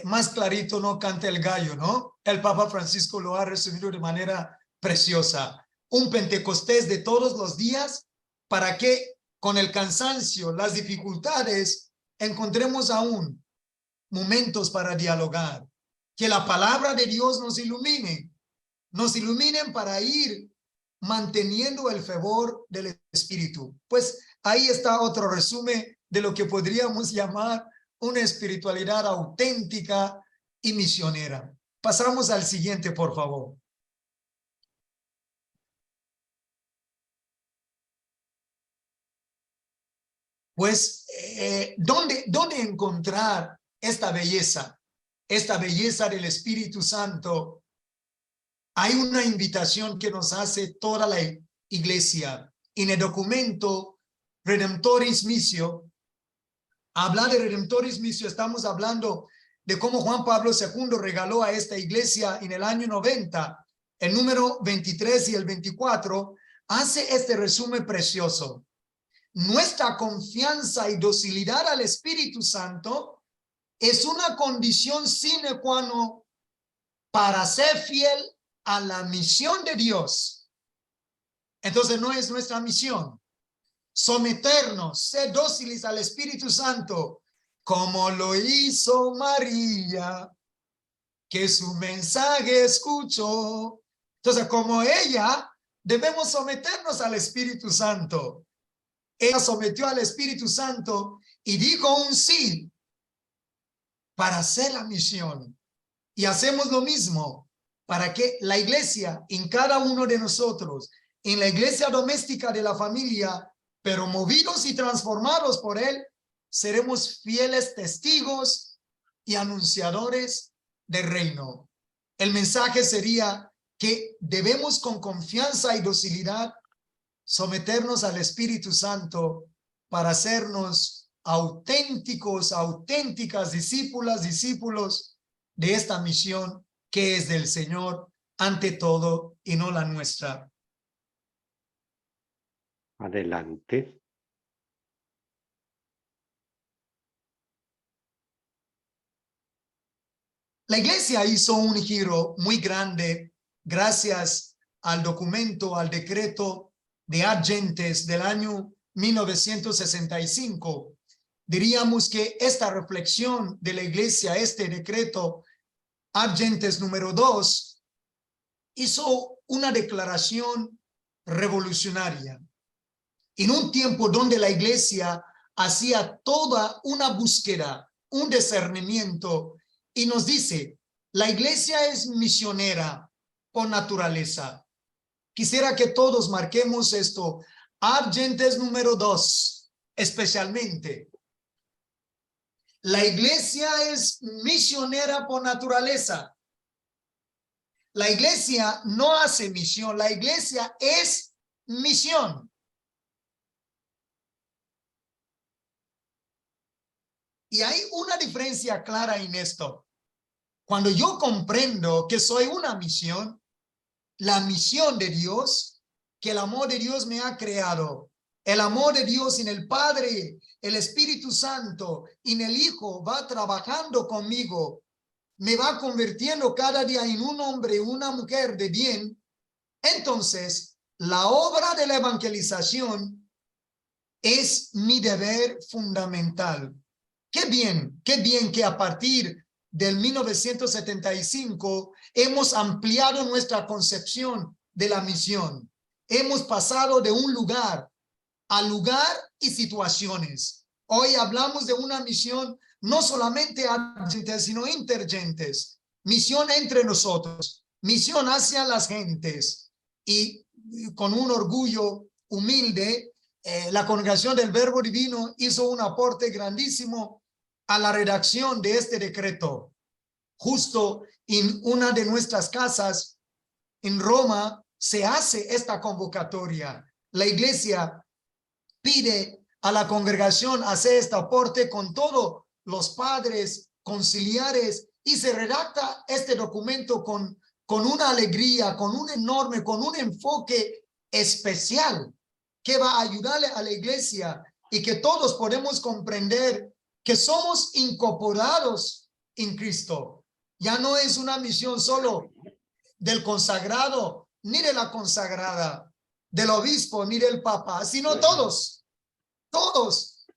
Speaker 1: más clarito no canta el gallo, ¿no? El Papa Francisco lo ha resumido de manera preciosa. Un Pentecostés de todos los días para que con el cansancio, las dificultades, encontremos aún momentos para dialogar. Que la palabra de Dios nos iluminen para ir manteniendo el fervor del Espíritu. Pues ahí está otro resumen de lo que podríamos llamar una espiritualidad auténtica y misionera. Pasamos al siguiente, por favor. Pues, ¿dónde encontrar esta belleza? Esta belleza del Espíritu Santo. Hay una invitación que nos hace toda la iglesia. En el documento Redemptoris Missio, hablar de Redemptoris Missio, estamos hablando de cómo Juan Pablo II regaló a esta iglesia en el año 90, el número 23 y el 24, hace este resumen precioso. Nuestra confianza y docilidad al Espíritu Santo es una condición sine qua non para ser fiel a la misión de Dios. Entonces no es nuestra misión someternos, ser dóciles al Espíritu Santo, como lo hizo María, que su mensaje escuchó. Entonces, como ella, debemos someternos al Espíritu Santo. Ella sometió al Espíritu Santo y dijo un sí para hacer la misión. Y hacemos lo mismo para que la iglesia, en cada uno de nosotros, en la iglesia doméstica de la familia, pero movidos y transformados por Él, seremos fieles testigos y anunciadores del reino. El mensaje sería que debemos con confianza y docilidad someternos al Espíritu Santo para hacernos auténticos, auténticas discípulos de esta misión que es del Señor ante todo y no la nuestra.
Speaker 4: Adelante.
Speaker 1: La iglesia hizo un giro muy grande gracias al documento, al decreto de Ad Gentes del año 1965. Diríamos que esta reflexión de la iglesia, este decreto Ad Gentes número 2, hizo una declaración revolucionaria. En un tiempo donde la iglesia hacía toda una búsqueda, un discernimiento, y nos dice, la iglesia es misionera por naturaleza. Quisiera que todos marquemos esto. Ad Gentes número 2, especialmente. La iglesia es misionera por naturaleza. La iglesia no hace misión, la iglesia es misión. Y hay una diferencia clara en esto. Cuando yo comprendo que soy una misión, la misión de Dios, que el amor de Dios me ha creado, el amor de Dios en el Padre, el Espíritu Santo, en el Hijo va trabajando conmigo, me va convirtiendo cada día en un hombre, una mujer de bien. Entonces, la obra de la evangelización es mi deber fundamental. Qué bien que a partir del 1975 hemos ampliado nuestra concepción de la misión. Hemos pasado de un lugar a lugar y situaciones. Hoy hablamos de una misión no solamente adyentes, sino intergentes. Misión entre nosotros, misión hacia las gentes. Y con un orgullo humilde, la Congregación del Verbo Divino hizo un aporte grandísimo a la redacción de este decreto. Justo en una de nuestras casas en Roma se hace esta convocatoria. La iglesia pide a la congregación hacer este aporte con todos los padres conciliares y se redacta este documento con una alegría, con un enfoque especial que va a ayudarle a la iglesia y que todos podemos comprender que somos incorporados en Cristo. Ya no es una misión solo del consagrado, ni de la consagrada, del obispo, ni del papa, sino todos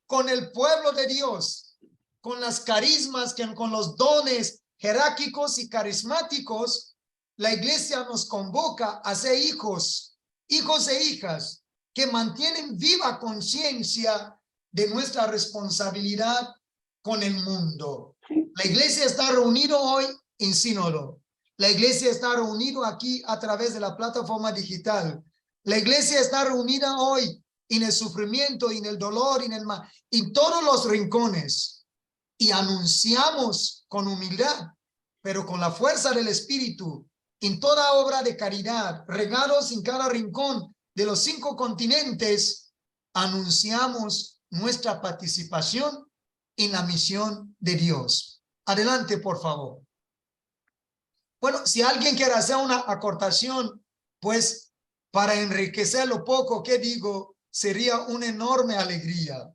Speaker 1: con el pueblo de Dios, con las carismas, con los dones jerárquicos y carismáticos. La iglesia nos convoca a ser hijos e hijas que mantienen viva conciencia de nuestra responsabilidad con el mundo. La iglesia está reunida hoy en sínodo. La iglesia está reunida aquí a través de la plataforma digital. La iglesia está reunida hoy en el sufrimiento, en el dolor, en todos los rincones. Y anunciamos con humildad, pero con la fuerza del Espíritu, en toda obra de caridad, regados en cada rincón de los 5 continentes, anunciamos nuestra participación en la misión de Dios. Adelante, por favor. Bueno, si alguien quiere hacer una acortación, pues para enriquecer lo poco que digo, sería una enorme alegría.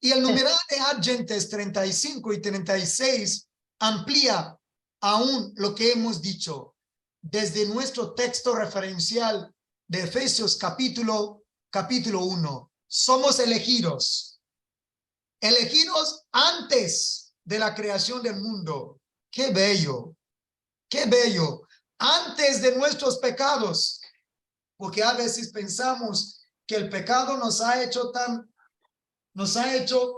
Speaker 1: Y el numeral de adyentes 35 y 36 amplía aún lo que hemos dicho desde nuestro texto referencial de Efesios capítulo 1. Somos elegidos antes de la creación del mundo. ¡Qué bello! ¡Qué bello! Antes de nuestros pecados, porque a veces pensamos que el pecado nos ha hecho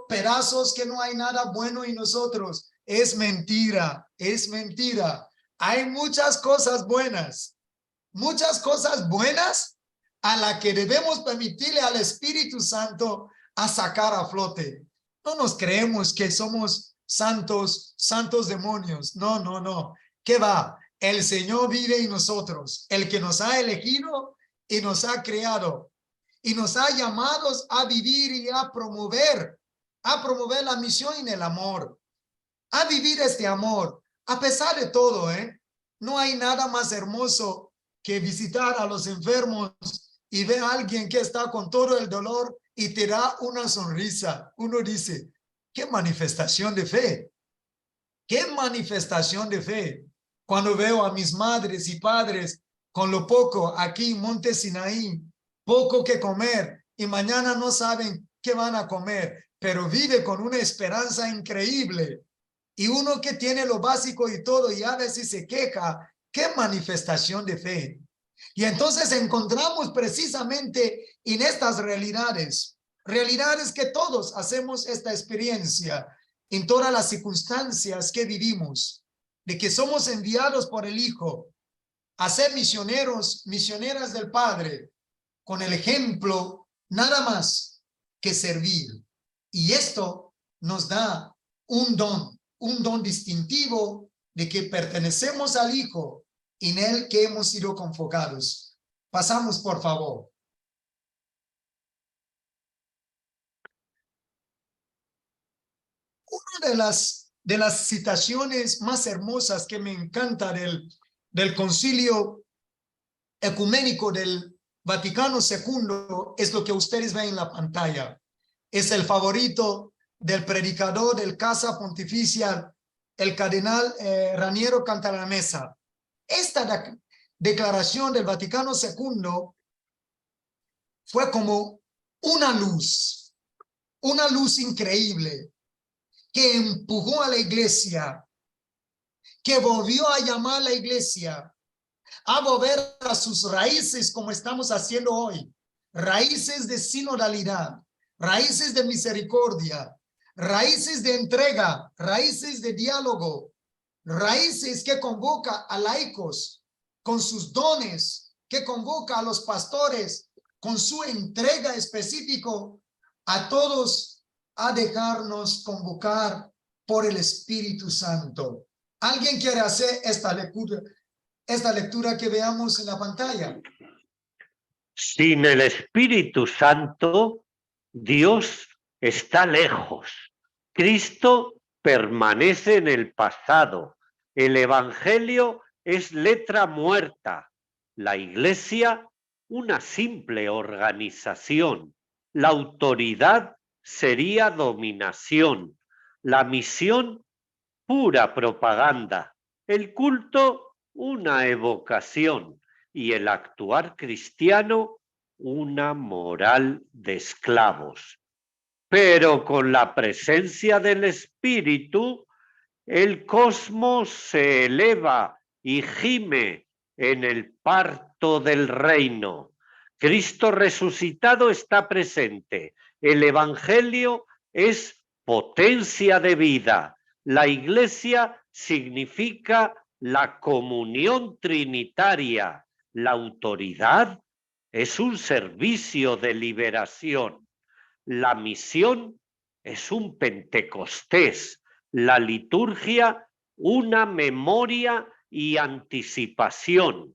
Speaker 1: pedazos que no hay nada bueno en nosotros. Es mentira, es mentira. Hay muchas cosas buenas a las que debemos permitirle al Espíritu Santo a sacar a flote. No nos creemos que somos santos demonios. No. ¿Qué va? El Señor vive en nosotros, el que nos ha elegido y nos ha creado y nos ha llamados a vivir y a promover la misión en el amor, a vivir este amor. A pesar de todo, no hay nada más hermoso que visitar a los enfermos y ver a alguien que está con todo el dolor y te da una sonrisa. Uno dice, qué manifestación de fe, qué manifestación de fe. Cuando veo a mis madres y padres con lo poco aquí en Monte Sinaí, poco que comer y mañana no saben qué van a comer, pero vive con una esperanza increíble. Y uno que tiene lo básico y todo y a veces se queja, qué manifestación de fe. Y entonces encontramos precisamente en estas realidades que todos hacemos esta experiencia en todas las circunstancias que vivimos, de que somos enviados por el Hijo a ser misioneras del Padre, con el ejemplo nada más que servir. Y esto nos da un don distintivo de que pertenecemos al Hijo, en el que hemos sido convocados. Pasamos, por favor. Uno de las citaciones más hermosas que me encanta del Concilio Ecuménico del Vaticano II es lo que ustedes ven en la pantalla. Es el favorito del predicador del Casa Pontificia, el cardenal Raniero Cantalamessa. Esta declaración del Vaticano II fue como una luz increíble que empujó a la iglesia, que volvió a llamar a la iglesia a volver a sus raíces como estamos haciendo hoy, raíces de sinodalidad, raíces de misericordia, raíces de entrega, raíces de diálogo, raíces que convoca a laicos con sus dones, que convoca a los pastores con su entrega específico a todos a dejarnos convocar por el Espíritu Santo. ¿Alguien quiere hacer esta lectura que veamos en la pantalla?
Speaker 4: Sin el Espíritu Santo, Dios está lejos. Cristo permanece en el pasado. El Evangelio es letra muerta. La Iglesia, una simple organización. La autoridad sería dominación. La misión, pura propaganda. El culto, una evocación. Y el actuar cristiano, una moral de esclavos. Pero con la presencia del Espíritu, el cosmos se eleva y gime en el parto del reino. Cristo resucitado está presente. El Evangelio es potencia de vida. La Iglesia significa la comunión trinitaria. La autoridad es un servicio de liberación. La misión es un Pentecostés. La liturgia, una memoria y anticipación.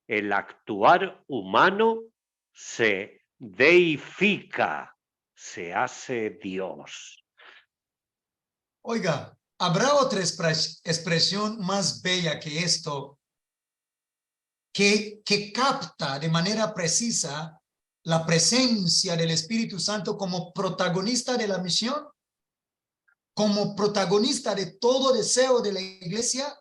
Speaker 4: El actuar humano se deifica, se hace Dios.
Speaker 1: Oiga, ¿habrá otra expresión más bella que esto que capta de manera precisa la presencia del Espíritu Santo como protagonista de la misión? Como protagonista de todo deseo de la iglesia.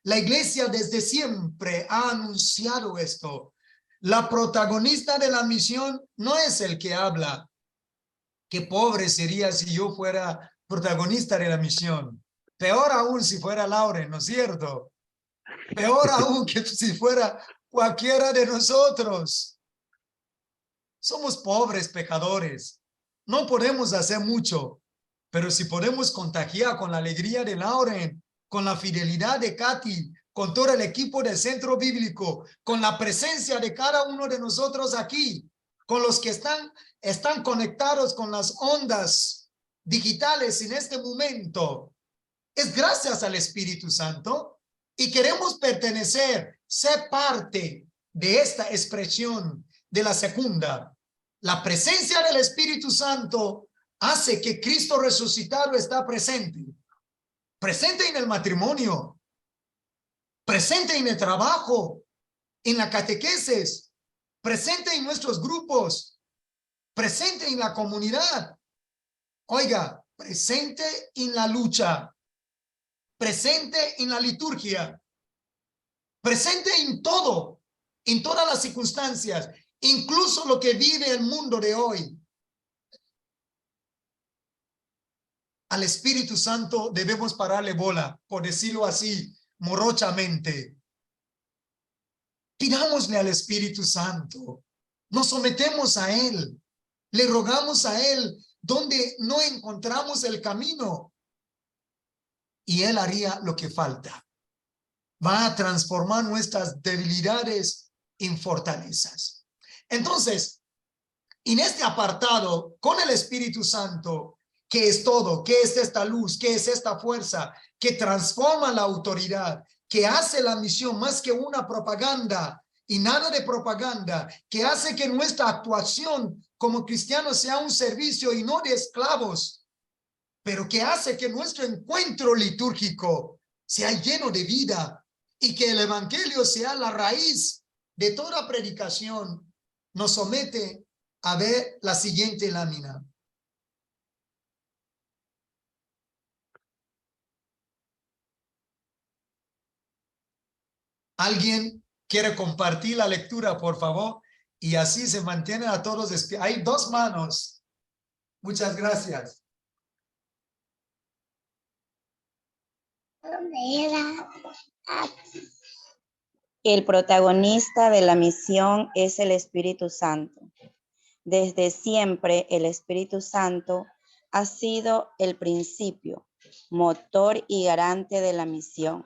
Speaker 1: La iglesia desde siempre ha anunciado esto. La protagonista de la misión no es el que habla. Qué pobre sería si yo fuera protagonista de la misión. Peor aún si fuera Lauren, ¿no es cierto? Peor aún que si fuera cualquiera de nosotros. Somos pobres pecadores. No podemos hacer mucho, pero si podemos contagiar con la alegría de Lauren, con la fidelidad de Katy, con todo el equipo del Centro Bíblico, con la presencia de cada uno de nosotros aquí, con los que están conectados con las ondas digitales en este momento, es gracias al Espíritu Santo y queremos pertenecer, ser parte de esta expresión de la segunda. La presencia del Espíritu Santo hace que Cristo resucitado está presente. Presente en el matrimonio, presente en el trabajo, en la catequesis, presente en nuestros grupos, presente en la comunidad. Oiga, presente en la lucha, presente en la liturgia, presente en todo, en todas las circunstancias, incluso lo que vive el mundo de hoy. Al Espíritu Santo debemos pararle bola, por decirlo así, morochamente. Pidámosle al Espíritu Santo, nos sometemos a Él, le rogamos a Él donde no encontramos el camino y Él haría lo que falta. Va a transformar nuestras debilidades en fortalezas. Entonces, en este apartado, con el Espíritu Santo, ¿qué es todo? ¿Qué es esta luz? ¿Qué es esta fuerza que transforma la autoridad? Que hace la misión más que una propaganda y nada de propaganda, que hace que nuestra actuación como cristianos sea un servicio y no de esclavos. pero que hace que nuestro encuentro litúrgico sea lleno de vida y que el evangelio sea la raíz de toda predicación, nos somete a ver la siguiente lámina. ¿Alguien quiere compartir la lectura, por favor? Y así se mantiene a todos. Hay 2 manos. Muchas gracias.
Speaker 6: El protagonista de la misión es el Espíritu Santo. Desde siempre el Espíritu Santo ha sido el principio, motor y garante de la misión.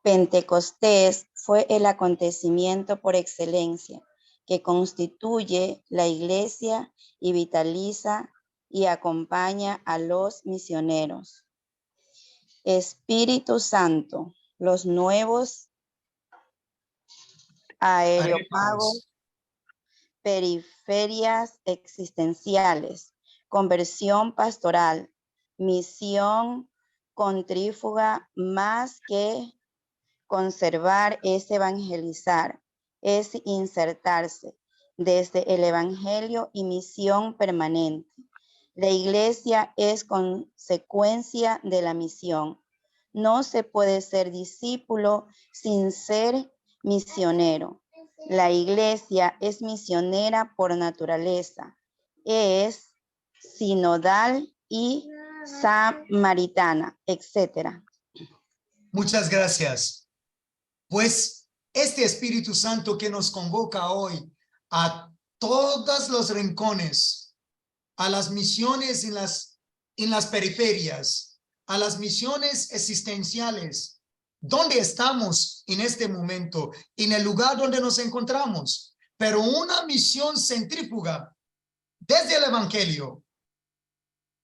Speaker 6: Pentecostés fue el acontecimiento por excelencia que constituye la iglesia y vitaliza y acompaña a los misioneros. Espíritu Santo, los nuevos aerópagos, periferias existenciales, conversión pastoral, misión contrífuga, más que conservar es evangelizar, es insertarse desde el evangelio y misión permanente. La iglesia es consecuencia de la misión. No se puede ser discípulo sin ser misionero. La iglesia es misionera por naturaleza. Es sinodal y samaritana, etc.
Speaker 1: Muchas gracias. Pues este Espíritu Santo que nos convoca hoy a todos los rincones, a las misiones en las periferias, a las misiones existenciales, ¿dónde estamos en este momento? En el lugar donde nos encontramos, pero una misión centrífuga desde el Evangelio.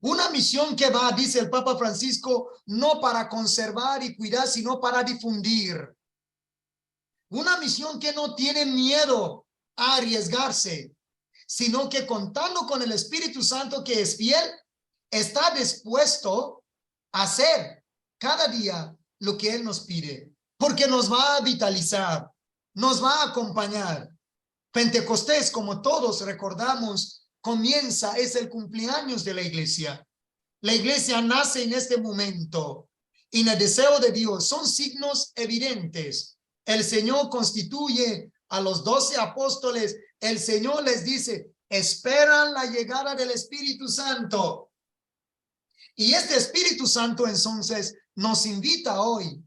Speaker 1: Una misión que va, dice el Papa Francisco, no para conservar y cuidar, sino para difundir. Una misión que no tiene miedo a arriesgarse, sino que contando con el Espíritu Santo que es fiel, está dispuesto a hacer cada día lo que Él nos pide, porque nos va a vitalizar, nos va a acompañar. Pentecostés, como todos recordamos, comienza, es el cumpleaños de la iglesia. La iglesia nace en este momento, en el deseo de Dios. Son signos evidentes. El Señor constituye a los 12 apóstoles. El Señor les dice, esperan la llegada del Espíritu Santo. Y este Espíritu Santo entonces nos invita hoy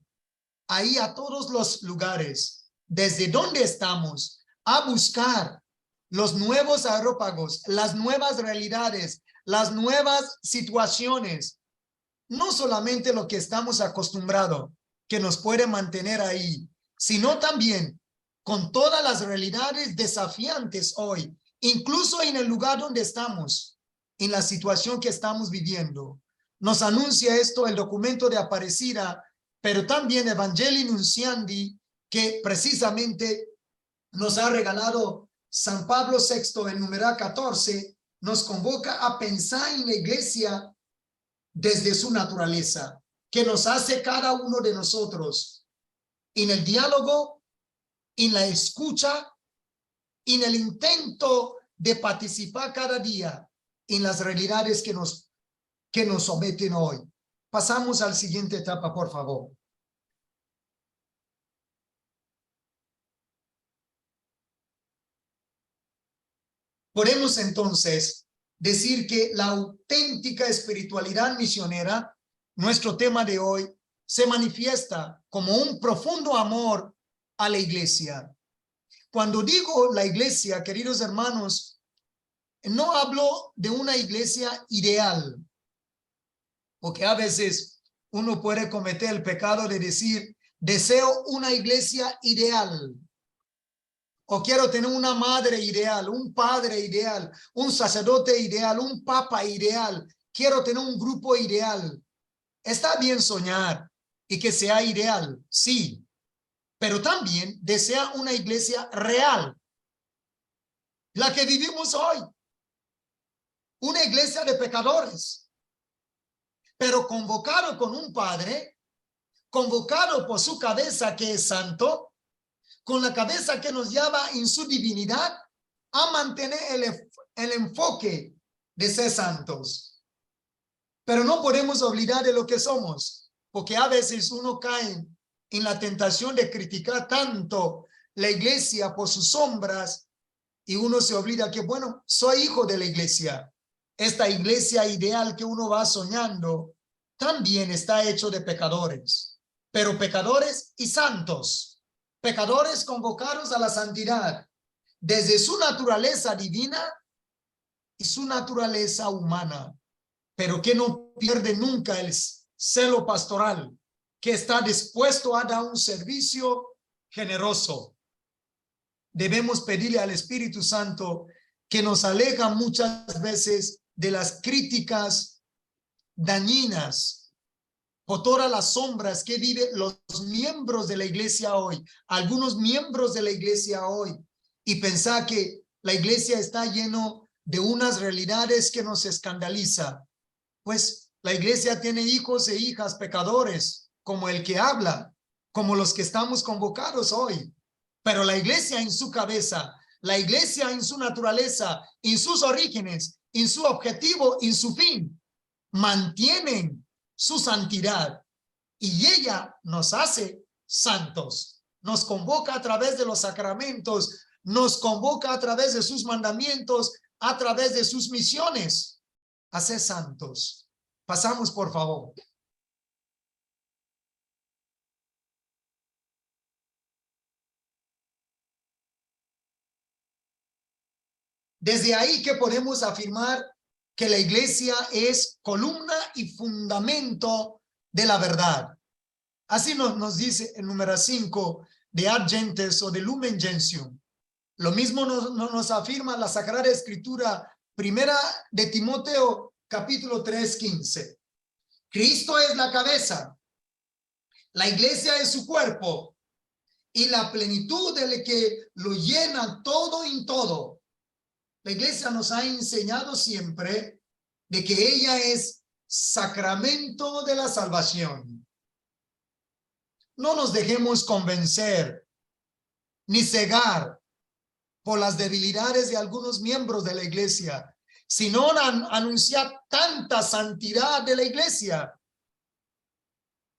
Speaker 1: a ir a todos los lugares, desde donde estamos, a buscar los nuevos aerópagos, las nuevas realidades, las nuevas situaciones. No solamente lo que estamos acostumbrados, que nos puede mantener ahí, sino también con todas las realidades desafiantes hoy, incluso en el lugar donde estamos, en la situación que estamos viviendo. Nos anuncia esto el documento de Aparecida, pero también Evangelii Nunciandi, que precisamente nos ha regalado San Pablo VI en numeral 14, nos convoca a pensar en la iglesia desde su naturaleza, que nos hace cada uno de nosotros, en el diálogo, en la escucha, en el intento de participar cada día en las realidades que nos someten hoy. Pasamos a la siguiente etapa, por favor. Podemos entonces decir que la auténtica espiritualidad misionera, nuestro tema de hoy, se manifiesta como un profundo amor a la iglesia. Cuando digo la iglesia, queridos hermanos, no hablo de una iglesia ideal, porque a veces uno puede cometer el pecado de decir, deseo una iglesia ideal, o quiero tener una madre ideal, un padre ideal, un sacerdote ideal, un papa ideal, quiero tener un grupo ideal. Está bien soñar y que sea ideal, sí, pero también desea una iglesia real, la que vivimos hoy, una iglesia de pecadores, pero convocado con un padre, convocado por su cabeza que es santo, con la cabeza que nos llama en su divinidad a mantener el enfoque de ser santos. Pero no podemos olvidar de lo que somos, porque a veces uno cae en la tentación de criticar tanto la iglesia por sus sombras y uno se olvida que, bueno, soy hijo de la iglesia. Esta iglesia ideal que uno va soñando también está hecho de pecadores, pero pecadores y santos, pecadores convocados a la santidad desde su naturaleza divina y su naturaleza humana, pero que no pierde nunca el celo pastoral, que está dispuesto a dar un servicio generoso. Debemos pedirle al Espíritu Santo que nos aleja muchas veces de las críticas dañinas por todas las sombras que viven los miembros de la iglesia hoy, algunos miembros de la iglesia hoy, y pensar que la iglesia está lleno de unas realidades que nos escandaliza. Pues la iglesia tiene hijos e hijas pecadores, como el que habla, como los que estamos convocados hoy. Pero la iglesia en su cabeza, la iglesia en su naturaleza, en sus orígenes, en su objetivo, en su fin, mantienen su santidad y ella nos hace santos. Nos convoca a través de los sacramentos, nos convoca a través de sus mandamientos, a través de sus misiones a ser santos. Pasamos, por favor. Desde ahí que podemos afirmar que la iglesia es columna y fundamento de la verdad. Así nos dice el número 5 de Ad Gentes o de Lumen Gentium. Lo mismo nos afirma la Sagrada Escritura, primera de Timoteo, capítulo 3:15. Cristo es la cabeza, la iglesia es su cuerpo y la plenitud del que lo llena todo en todo. La iglesia nos ha enseñado siempre de que ella es sacramento de la salvación. No nos dejemos convencer ni cegar por las debilidades de algunos miembros de la iglesia, sino anunciar tanta santidad de la iglesia.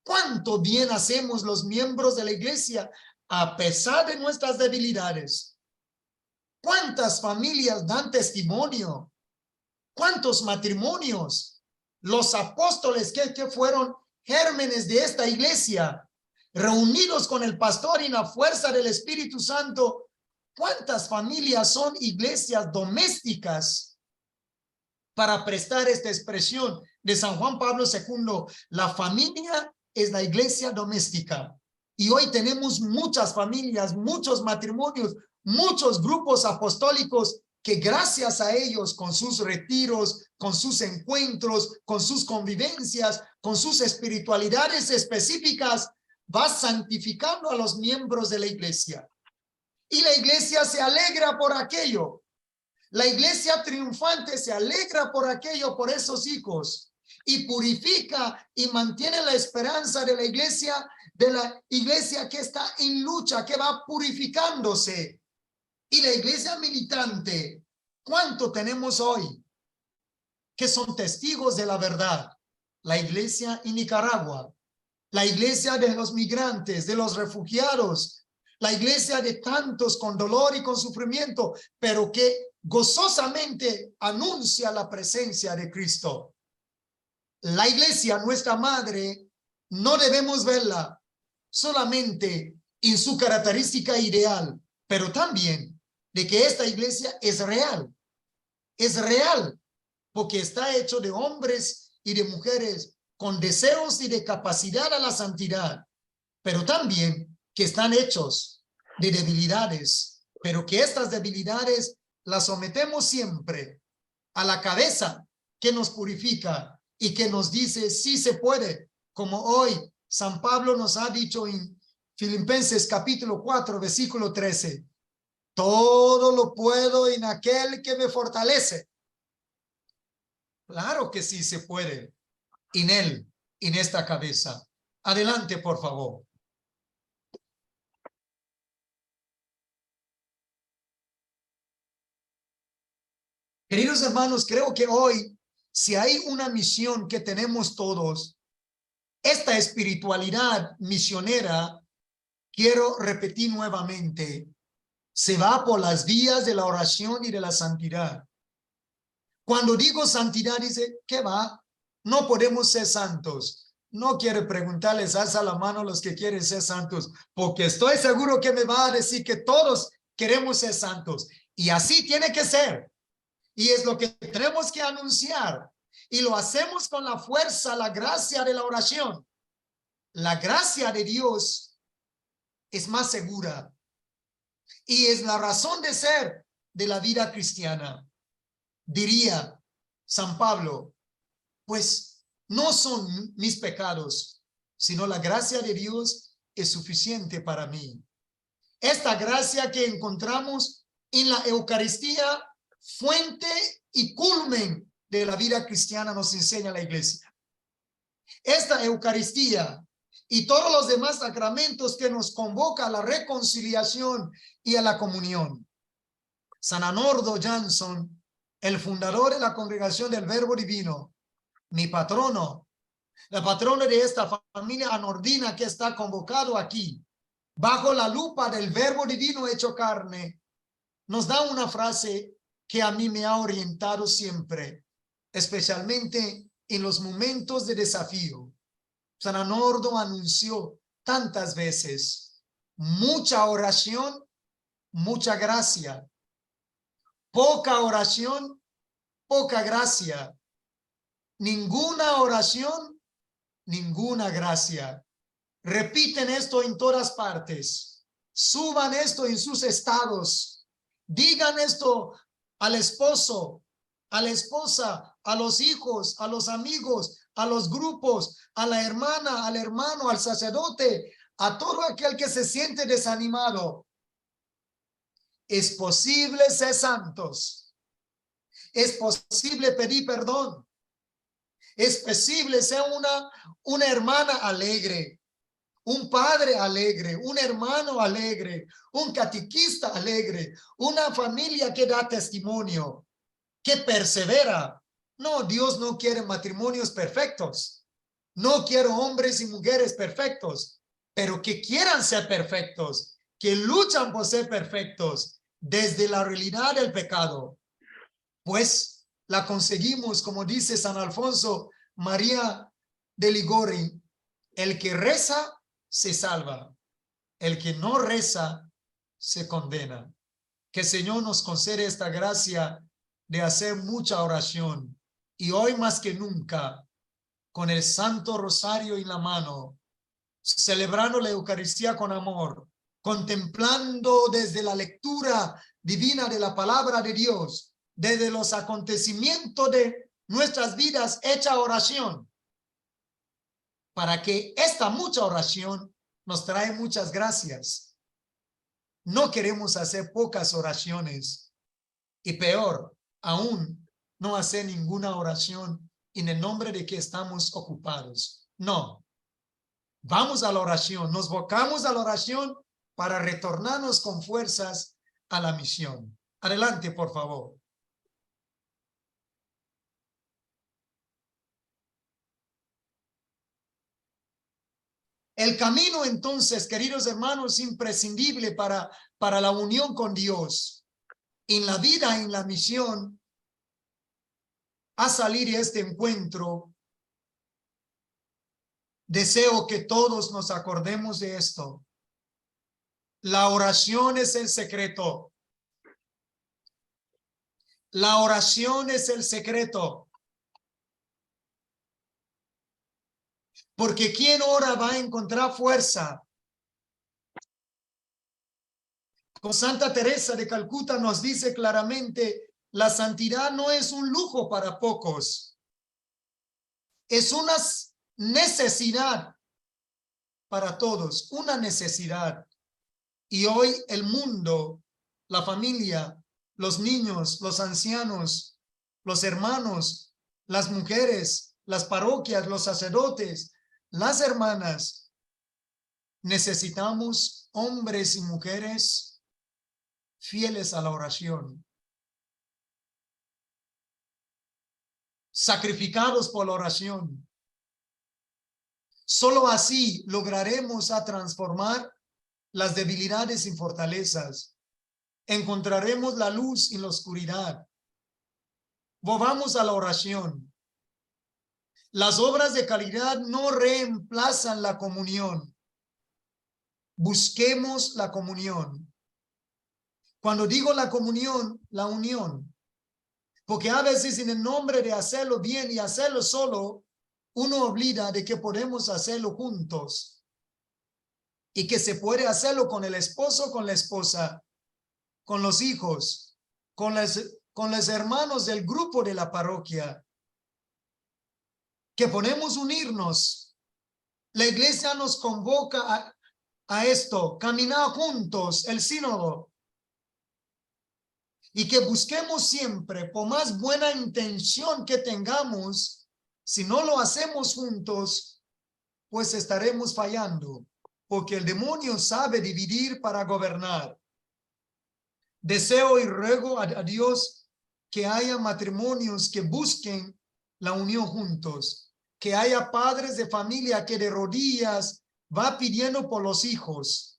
Speaker 1: ¿Cuánto bien hacemos los miembros de la iglesia a pesar de nuestras debilidades? ¿Cuántas familias dan testimonio? ¿Cuántos matrimonios? Los apóstoles que fueron gérmenes de esta iglesia, reunidos con el pastor en la fuerza del Espíritu Santo. ¿Cuántas familias son iglesias domésticas? Para prestar esta expresión de San Juan Pablo II, la familia es la iglesia doméstica. Y hoy tenemos muchas familias, muchos matrimonios, muchos grupos apostólicos que gracias a ellos, con sus retiros, con sus encuentros, con sus convivencias, con sus espiritualidades específicas, va santificando a los miembros de la iglesia. Y la iglesia se alegra por aquello. La iglesia triunfante se alegra por aquello, por esos hijos. Y purifica y mantiene la esperanza de la iglesia que está en lucha, que va purificándose. Y la iglesia militante, ¿cuánto tenemos hoy que son testigos de la verdad? La iglesia en Nicaragua, la iglesia de los migrantes, de los refugiados, la iglesia de tantos con dolor y con sufrimiento, pero que gozosamente anuncia la presencia de Cristo. La iglesia, nuestra madre, no debemos verla solamente en su característica ideal, pero también de que esta iglesia es real porque está hecho de hombres y de mujeres con deseos y de capacidad a la santidad, pero también que están hechos de debilidades, pero que estas debilidades las sometemos siempre a la cabeza que nos purifica y que nos dice sí se puede, como hoy San Pablo nos ha dicho en Filipenses capítulo 4 versículo 13. Todo lo puedo en aquel que me fortalece. Claro que sí se puede. en esta cabeza. Adelante, por favor. Queridos hermanos, creo que hoy, si hay una misión que tenemos todos, esta espiritualidad misionera, quiero repetir nuevamente, se va por las vías de la oración y de la santidad. Cuando digo santidad, dice, ¿qué va? No podemos ser santos. No quiero preguntarles, alza la mano los que quieren ser santos, porque estoy seguro que me va a decir que todos queremos ser santos. Y así tiene que ser. Y es lo que tenemos que anunciar. Y lo hacemos con la fuerza, la gracia de la oración. La gracia de Dios es más segura. Y es la razón de ser de la vida cristiana. Diría San Pablo, pues no son mis pecados, sino la gracia de Dios es suficiente para mí. Esta gracia que encontramos en la Eucaristía, fuente y culmen de la vida cristiana, nos enseña la Iglesia. Esta Eucaristía y todos los demás sacramentos que nos convoca a la reconciliación y a la comunión. San Anordo Jansson, el fundador de la Congregación del Verbo Divino, mi patrono, la patrona de esta familia anordina que está convocado aquí, bajo la lupa del Verbo Divino hecho carne, nos da una frase que a mí me ha orientado siempre, especialmente en los momentos de desafío. San Anordo anunció tantas veces, mucha oración, mucha gracia. Poca oración, poca gracia. Ninguna oración, ninguna gracia. Repiten esto en todas partes. Suban esto en sus estados. Digan esto al esposo, a la esposa, a los hijos, a los amigos, a los grupos, a la hermana, al hermano, al sacerdote, a todo aquel que se siente desanimado. Es posible ser santos. Es posible pedir perdón. Es posible ser una hermana alegre, un padre alegre, un hermano alegre, un catequista alegre, una familia que da testimonio, que persevera. No, Dios no quiere matrimonios perfectos. No quiero hombres y mujeres perfectos, pero que quieran ser perfectos, que luchan por ser perfectos desde la realidad del pecado. Pues la conseguimos, como dice San Alfonso María de Ligori, el que reza se salva, el que no reza se condena. Que el Señor nos concede esta gracia de hacer mucha oración y hoy más que nunca, con el Santo Rosario en la mano, celebrando la Eucaristía con amor, contemplando desde la lectura divina de la palabra de Dios, desde los acontecimientos de nuestras vidas, hecha oración, para que esta mucha oración nos trae muchas gracias. No queremos hacer pocas oraciones y peor aún, no hacer ninguna oración en el nombre de que estamos ocupados. No, vamos a la oración, nos vocamos a la oración para retornarnos con fuerzas a la misión. Adelante, por favor. El camino, entonces, queridos hermanos, imprescindible para la unión con Dios, en la vida, en la misión, a salir de este encuentro. Deseo que todos nos acordemos de esto. La oración es el secreto. La oración es el secreto. Porque quien ora va a encontrar fuerza. Con Santa Teresa de Calcuta nos dice claramente, la santidad no es un lujo para pocos. Es una necesidad para todos, una necesidad. Y hoy el mundo, la familia, los niños, los ancianos, los hermanos, las mujeres, las parroquias, los sacerdotes, las hermanas, necesitamos hombres y mujeres fieles a la oración, sacrificados por la oración. Solo así lograremos a transformar las debilidades y fortalezas. Encontraremos la luz en la oscuridad. Volvamos a la oración. Las obras de caridad no reemplazan la comunión. Busquemos la comunión. Cuando digo la comunión, la unión. Porque a veces en el nombre de hacerlo bien y hacerlo solo, uno olvida de que podemos hacerlo juntos. Y que se puede hacerlo con el esposo, con la esposa, con los hijos, con los hermanos del grupo de la parroquia. Que podemos unirnos. La iglesia nos convoca a esto, caminar juntos, el sínodo. Y que busquemos siempre, por más buena intención que tengamos, si no lo hacemos juntos, pues estaremos fallando, porque el demonio sabe dividir para gobernar. Deseo y ruego a Dios que haya matrimonios que busquen la unión juntos, que haya padres de familia que de rodillas va pidiendo por los hijos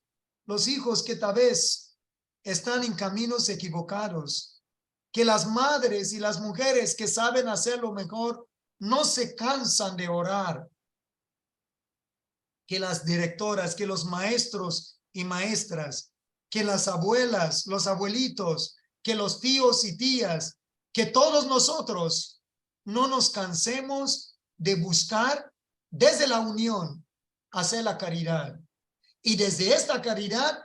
Speaker 1: que tal vez están en caminos equivocados, que las madres y las mujeres que saben hacerlo mejor no se cansan de orar, que las directoras, que los maestros y maestras, que las abuelas, los abuelitos, que los tíos y tías, que todos nosotros no nos cansemos de buscar desde la unión hacer la caridad. Y desde esta caridad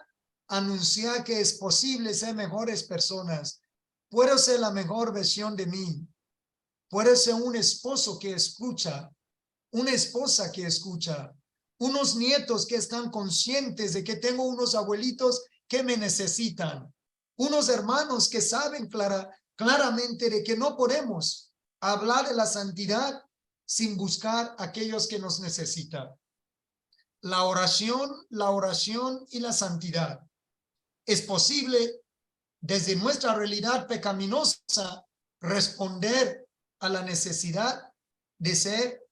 Speaker 1: anunciar que es posible ser mejores personas. Puedo ser la mejor versión de mí. Puedo ser un esposo que escucha, una esposa que escucha, unos nietos que están conscientes de que tengo unos abuelitos que me necesitan, unos hermanos que saben claramente de que no podemos hablar de la santidad sin buscar a aquellos que nos necesitan. La oración y la santidad. Es posible desde nuestra realidad pecaminosa responder a la necesidad de ser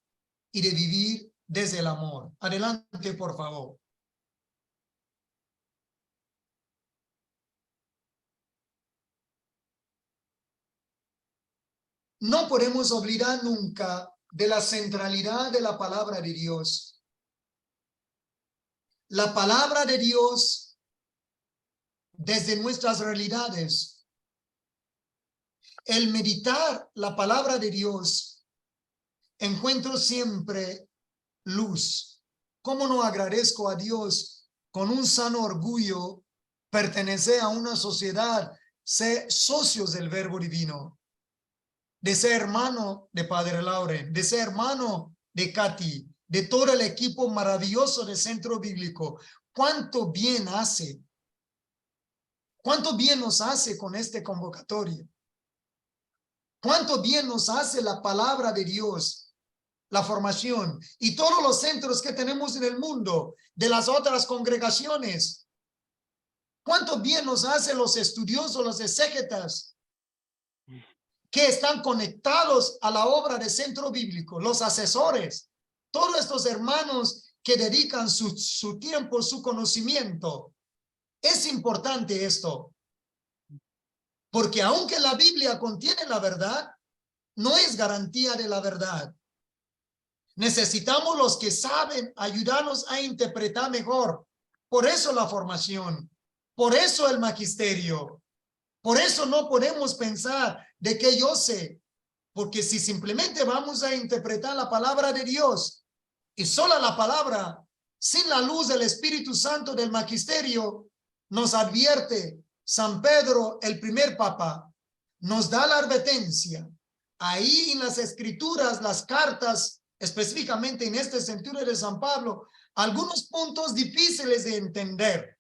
Speaker 1: y de vivir desde el amor. Adelante, por favor. No podemos olvidar nunca de la centralidad de la palabra de Dios. La palabra de Dios desde nuestras realidades. El meditar la palabra de Dios, encuentro siempre luz. ¿Cómo no agradezco a Dios con un sano orgullo pertenecer a una sociedad, ser socios del verbo divino, de ser hermano de Padre Lauren, de ser hermano de Katy, de todo el equipo maravilloso del Centro Bíblico? ¿Cuánto bien hace? ¿Cuánto bien nos hace con este convocatorio? ¿Cuánto bien nos hace la palabra de Dios, la formación y todos los centros que tenemos en el mundo de las otras congregaciones? ¿Cuánto bien nos hace los estudiosos, los exégetas que están conectados a la obra del Centro Bíblico, los asesores, todos estos hermanos que dedican su tiempo, su conocimiento? Es importante esto, porque aunque la Biblia contiene la verdad, no es garantía de la verdad. Necesitamos los que saben ayudarnos a interpretar mejor. Por eso la formación, por eso el magisterio, por eso no podemos pensar de que yo sé, porque si simplemente vamos a interpretar la palabra de Dios y sola la palabra, sin la luz del Espíritu Santo del magisterio, nos advierte San Pedro, el primer papa, nos da la advertencia. Ahí en las escrituras, las cartas, específicamente en este sentido de San Pablo, algunos puntos difíciles de entender,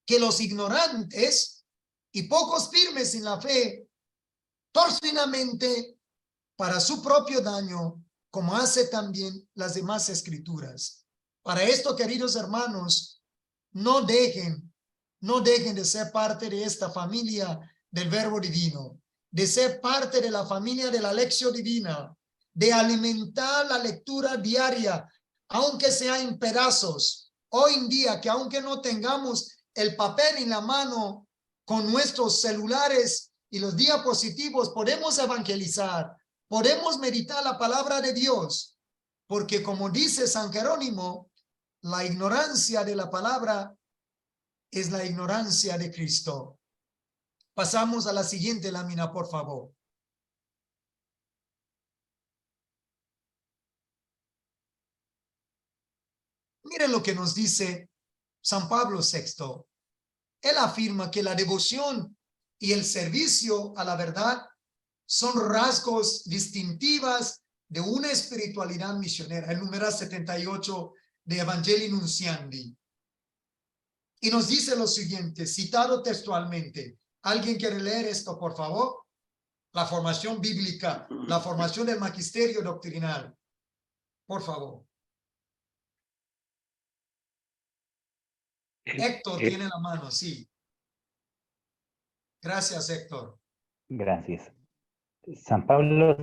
Speaker 1: que los ignorantes y pocos firmes en la fe, torcidamente para su propio daño, como hace también las demás escrituras. Para esto, queridos hermanos, no dejen de ser parte de esta familia del Verbo Divino, de ser parte de la familia de la Lección Divina, de alimentar la lectura diaria, aunque sea en pedazos. Hoy en día, que aunque no tengamos el papel en la mano, con nuestros celulares y los diapositivos, podemos evangelizar, podemos meditar la palabra de Dios, porque como dice San Jerónimo, la ignorancia de la palabra es la ignorancia de Cristo. Pasamos a la siguiente lámina, por favor. Miren lo que nos dice San Pablo VI. Él afirma que la devoción y el servicio a la verdad son rasgos distintivas de una espiritualidad misionera. El número 78 de Evangelii Nunciandi. Y nos dice lo siguiente, citado textualmente. ¿Alguien quiere leer esto, por favor? La formación bíblica, la formación del magisterio doctrinal. Por favor. Héctor tiene la mano, sí. Gracias, Héctor.
Speaker 7: Gracias. San Pablo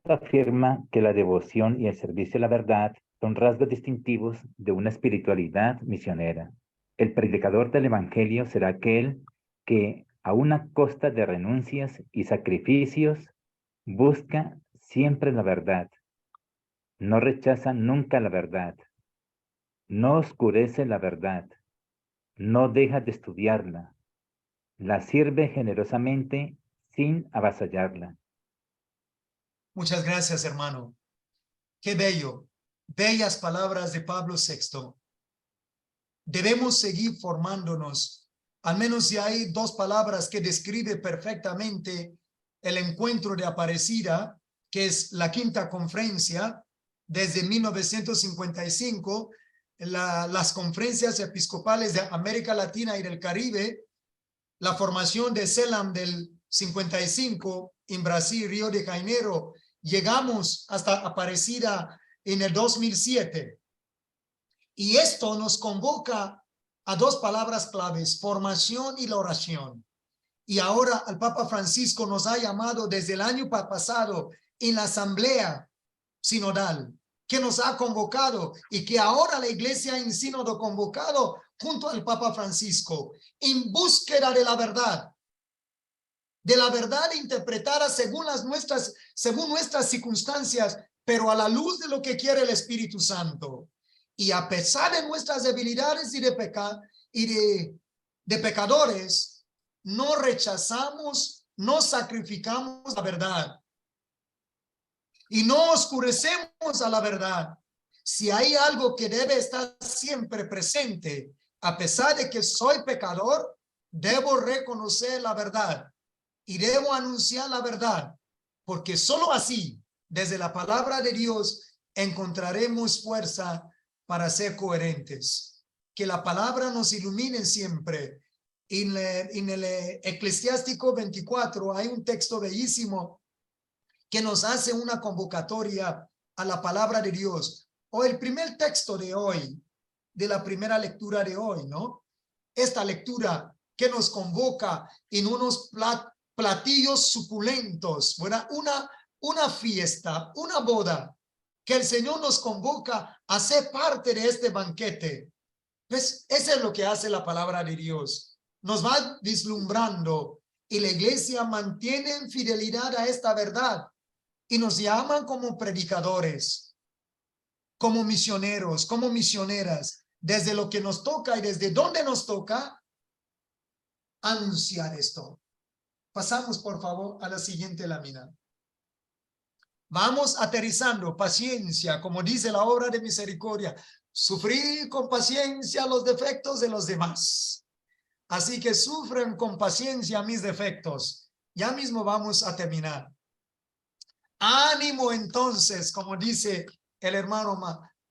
Speaker 7: afirma que la devoción y el servicio a la verdad son rasgos distintivos de una espiritualidad misionera. El predicador del Evangelio será aquel que, a una costa de renuncias y sacrificios, busca siempre la verdad. No rechaza nunca la verdad. No oscurece la verdad. No deja de estudiarla. La sirve generosamente sin avasallarla.
Speaker 1: Muchas gracias, hermano. Qué bello. Bellas palabras de Pablo VI. Debemos seguir formándonos. Al menos si hay dos palabras que describe perfectamente el encuentro de Aparecida, que es la quinta conferencia, desde 1955, las conferencias episcopales de América Latina y del Caribe, la formación de CELAM del 55 en Brasil, Río de Janeiro, llegamos hasta Aparecida en el 2007. Y esto nos convoca a dos palabras claves, formación y la oración. Y ahora el Papa Francisco nos ha llamado desde el año pasado en la asamblea sinodal, que nos ha convocado y que ahora la iglesia en sínodo convocado junto al Papa Francisco en búsqueda de la verdad interpretada según nuestras circunstancias, pero a la luz de lo que quiere el Espíritu Santo. Y a pesar de nuestras debilidades y de pecadores, no rechazamos, no sacrificamos la verdad. Y no oscurecemos a la verdad. Si hay algo que debe estar siempre presente, a pesar de que soy pecador, debo reconocer la verdad y debo anunciar la verdad, porque solo así, desde la palabra de Dios, encontraremos fuerza para ser coherentes. Que la palabra nos ilumine siempre. En el Eclesiástico 24 hay un texto bellísimo que nos hace una convocatoria a la palabra de Dios. O el primer texto de hoy, de la primera lectura de hoy, ¿no? Esta lectura que nos convoca en unos platillos suculentos, ¿verdad? Una fiesta, una boda, que el Señor nos convoca a ser parte de este banquete. Pues eso es lo que hace la palabra de Dios. Nos va vislumbrando y la iglesia mantiene en fidelidad a esta verdad y nos llaman como predicadores, como misioneros, como misioneras, desde lo que nos toca y desde donde nos toca anunciar esto. Pasamos, por favor, a la siguiente lámina. Vamos aterrizando, paciencia, como dice la obra de misericordia, sufrir con paciencia los defectos de los demás. Así que sufren con paciencia mis defectos. Ya mismo vamos a terminar. Ánimo entonces, como dice el hermano,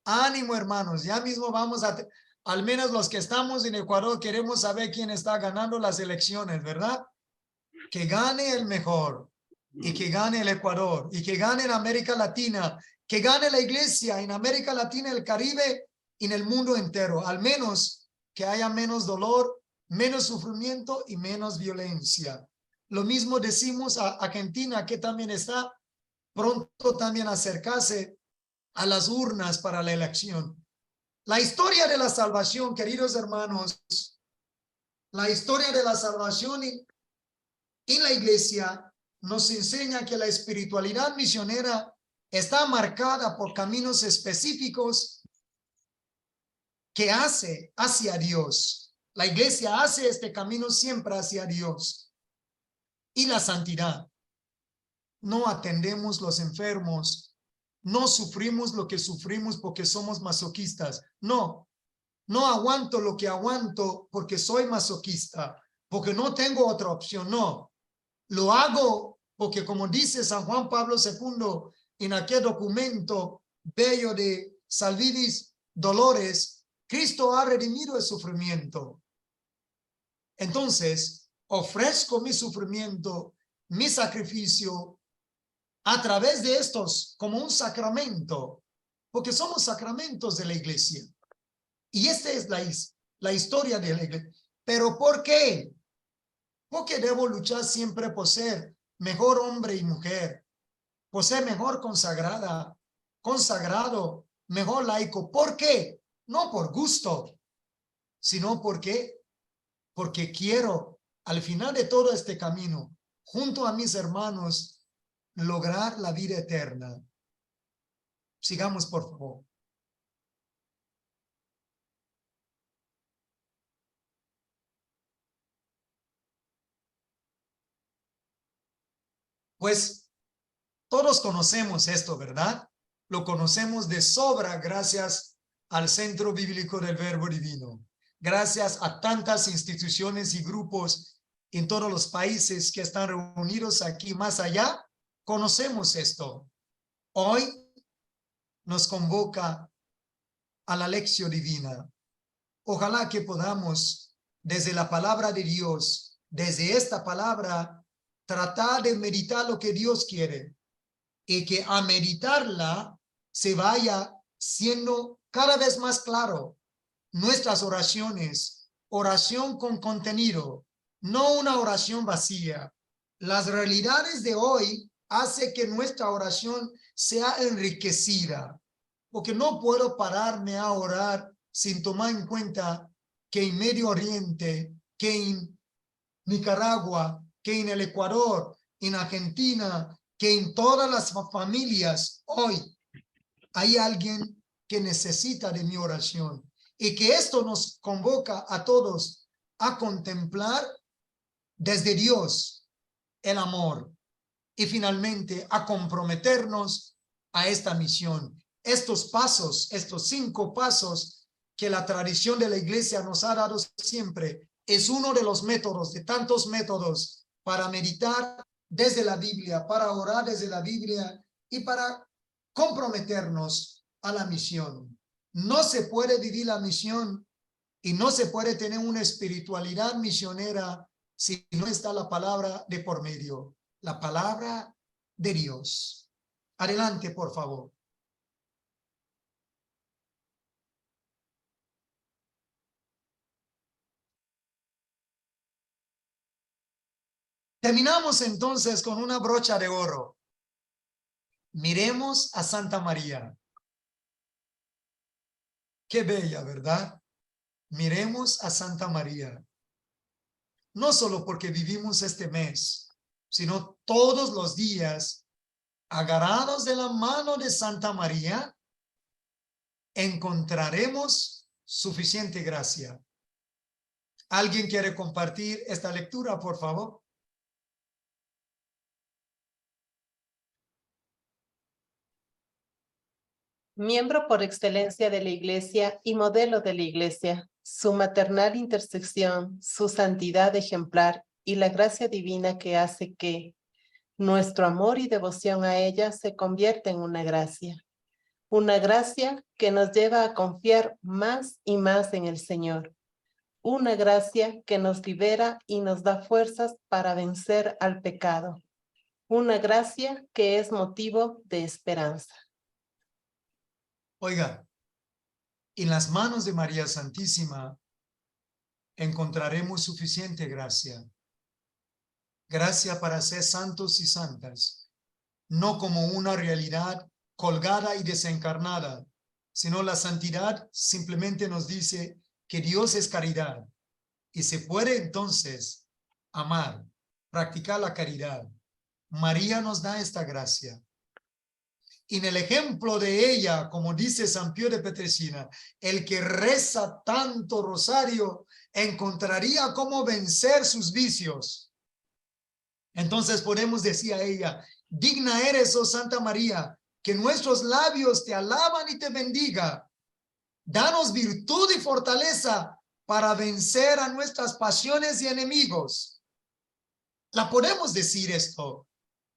Speaker 1: ánimo hermanos, ya mismo vamos a, al menos los que estamos en Ecuador queremos saber quién está ganando las elecciones, ¿verdad? Que gane el mejor. y que gane el Ecuador, y que gane en América Latina, que gane la iglesia en América Latina, el Caribe y en el mundo entero. Al menos que haya menos dolor, menos sufrimiento y menos violencia. Lo mismo decimos a Argentina, que también está pronto también a acercarse a las urnas para la elección. La historia de la salvación, queridos hermanos, la historia de la salvación en la iglesia nos enseña que la espiritualidad misionera está marcada por caminos específicos que hace hacia Dios. La iglesia hace este camino siempre hacia Dios. Y la santidad. No atendemos los enfermos. No sufrimos lo que sufrimos porque somos masoquistas. No aguanto lo que aguanto porque soy masoquista, porque no tengo otra opción. No, lo hago porque, como dice San Juan Pablo II en aquel documento bello de Salvinis Dolores, Cristo ha redimido el sufrimiento. Entonces, ofrezco mi sufrimiento, mi sacrificio, a través de estos como un sacramento, porque somos sacramentos de la iglesia. Y esta es la historia de la iglesia. ¿Pero por qué? Porque debo luchar siempre por ser mejor hombre y mujer, por ser mejor consagrado, mejor laico. ¿Por qué? No por gusto, sino porque quiero, al final de todo este camino, junto a mis hermanos, lograr la vida eterna. Sigamos, por favor. Pues todos conocemos esto, ¿verdad? Lo conocemos de sobra gracias al Centro Bíblico del Verbo Divino. Gracias a tantas instituciones y grupos en todos los países que están reunidos aquí más allá, conocemos esto. Hoy nos convoca a la lección divina. Ojalá que podamos, desde la palabra de Dios, desde esta palabra, tratar de meditar lo que Dios quiere y que a meditarla se vaya siendo cada vez más claro nuestras oraciones, oración con contenido, no una oración vacía. Las realidades de hoy hacen que nuestra oración sea enriquecida, porque no puedo pararme a orar sin tomar en cuenta que en Medio Oriente, que en Nicaragua, que en el Ecuador, en Argentina, que en todas las familias hoy hay alguien que necesita de mi oración, y que esto nos convoca a todos a contemplar desde Dios el amor y finalmente a comprometernos a esta misión. Estos pasos, estos 5 pasos que la tradición de la iglesia nos ha dado siempre, es uno de los métodos, de tantos métodos para meditar desde la Biblia, para orar desde la Biblia y para comprometernos a la misión. No se puede vivir la misión y no se puede tener una espiritualidad misionera si no está la palabra de por medio, la palabra de Dios. Adelante, por favor. Terminamos entonces con una brocha de oro. Miremos a Santa María. Qué bella, ¿verdad? Miremos a Santa María. No solo porque vivimos este mes, sino todos los días, agarrados de la mano de Santa María, encontraremos suficiente gracia. ¿Alguien quiere compartir esta lectura, por favor?
Speaker 2: Miembro por excelencia de la Iglesia y modelo de la Iglesia, su maternal intercesión, su santidad ejemplar y la gracia divina que hace que nuestro amor y devoción a ella se convierta en una gracia que nos lleva a confiar más y más en el Señor, una gracia que nos libera y nos da fuerzas para vencer al pecado, una gracia que es motivo de esperanza.
Speaker 1: Oiga, en las manos de María Santísima encontraremos suficiente gracia. Gracia para ser santos y santas, no como una realidad colgada y desencarnada, sino la santidad simplemente nos dice que Dios es caridad y se puede entonces amar, practicar la caridad. María nos da esta gracia. Y en el ejemplo de ella, como dice San Pío de Petrelcina, el que reza tanto rosario encontraría cómo vencer sus vicios. Entonces podemos decir a ella, digna eres, oh Santa María, que nuestros labios te alaban y te bendiga. Danos virtud y fortaleza para vencer a nuestras pasiones y enemigos. La podemos decir esto,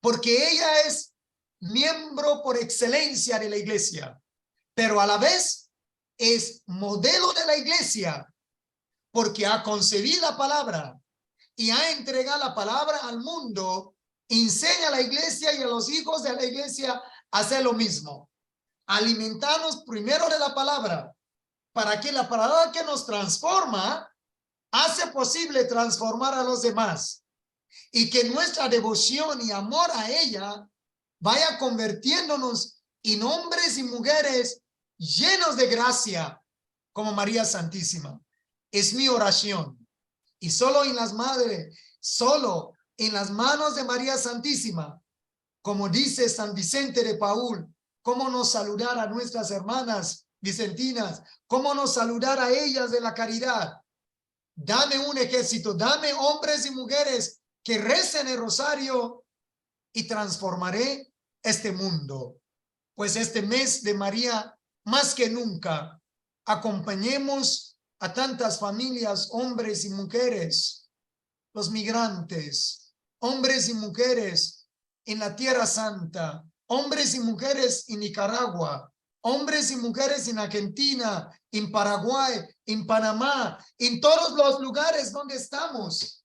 Speaker 1: porque ella es miembro por excelencia de la iglesia, pero a la vez es modelo de la iglesia, porque ha concebido la palabra y ha entregado la palabra al mundo, enseña a la iglesia y a los hijos de la iglesia a hacer lo mismo. Alimentarnos primero de la palabra, para que la palabra que nos transforma, hace posible transformar a los demás. Y que nuestra devoción y amor a ella vaya convirtiéndonos en hombres y mujeres llenos de gracia, como María Santísima. Es mi oración. Y solo en las madres, solo en las manos de María Santísima, como dice San Vicente de Paúl, cómo nos saludar a nuestras hermanas vicentinas, cómo nos saludar a ellas de la caridad. Dame un ejército, dame hombres y mujeres que recen el rosario y transformaré este mundo. Pues este mes de María, más que nunca, acompañemos a tantas familias, hombres y mujeres, los migrantes, hombres y mujeres en la Tierra Santa, hombres y mujeres en Nicaragua, hombres y mujeres en Argentina, en Paraguay, en Panamá, en todos los lugares donde estamos.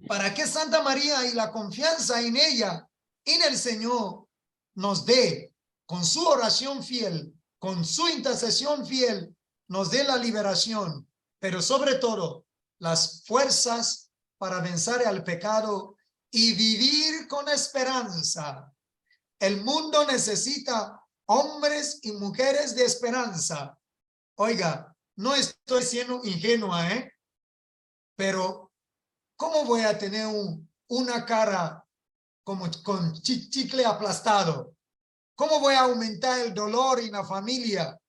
Speaker 1: Para que Santa María y la confianza en ella, en el Señor, nos dé, con su oración fiel, con su intercesión fiel, nos dé la liberación, pero sobre todo las fuerzas para vencer al pecado y vivir con esperanza. El mundo necesita hombres y mujeres de esperanza. Oiga, no estoy siendo ingenua, pero ¿cómo voy a tener una cara como con chicle aplastado? ¿Cómo voy a aumentar el dolor en la familia,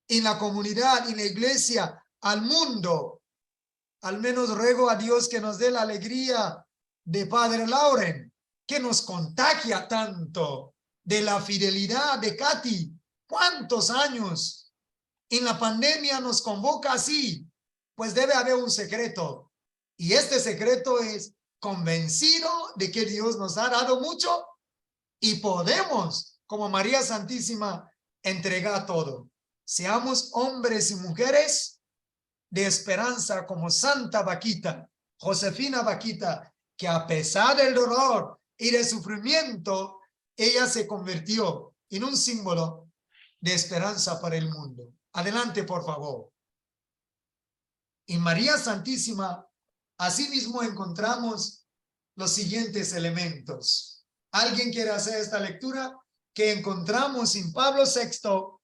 Speaker 1: en la comunidad, en la iglesia, al mundo? Al menos ruego a Dios que nos dé la alegría de Padre Lauren, que nos contagia tanto, de la fidelidad de Katy. ¿Cuántos años? En la pandemia nos convoca así, pues debe haber un secreto. Y este secreto es convencido de que Dios nos ha dado mucho y podemos, como María Santísima, entregar todo. Seamos hombres y mujeres de esperanza como Santa Vaquita, Josefina Vaquita, que a pesar del dolor y del sufrimiento, ella se convirtió en un símbolo de esperanza para el mundo. Adelante, por favor. En María Santísima, asimismo encontramos los siguientes elementos. ¿Alguien quiere hacer esta lectura? Que encontramos en Pablo VI,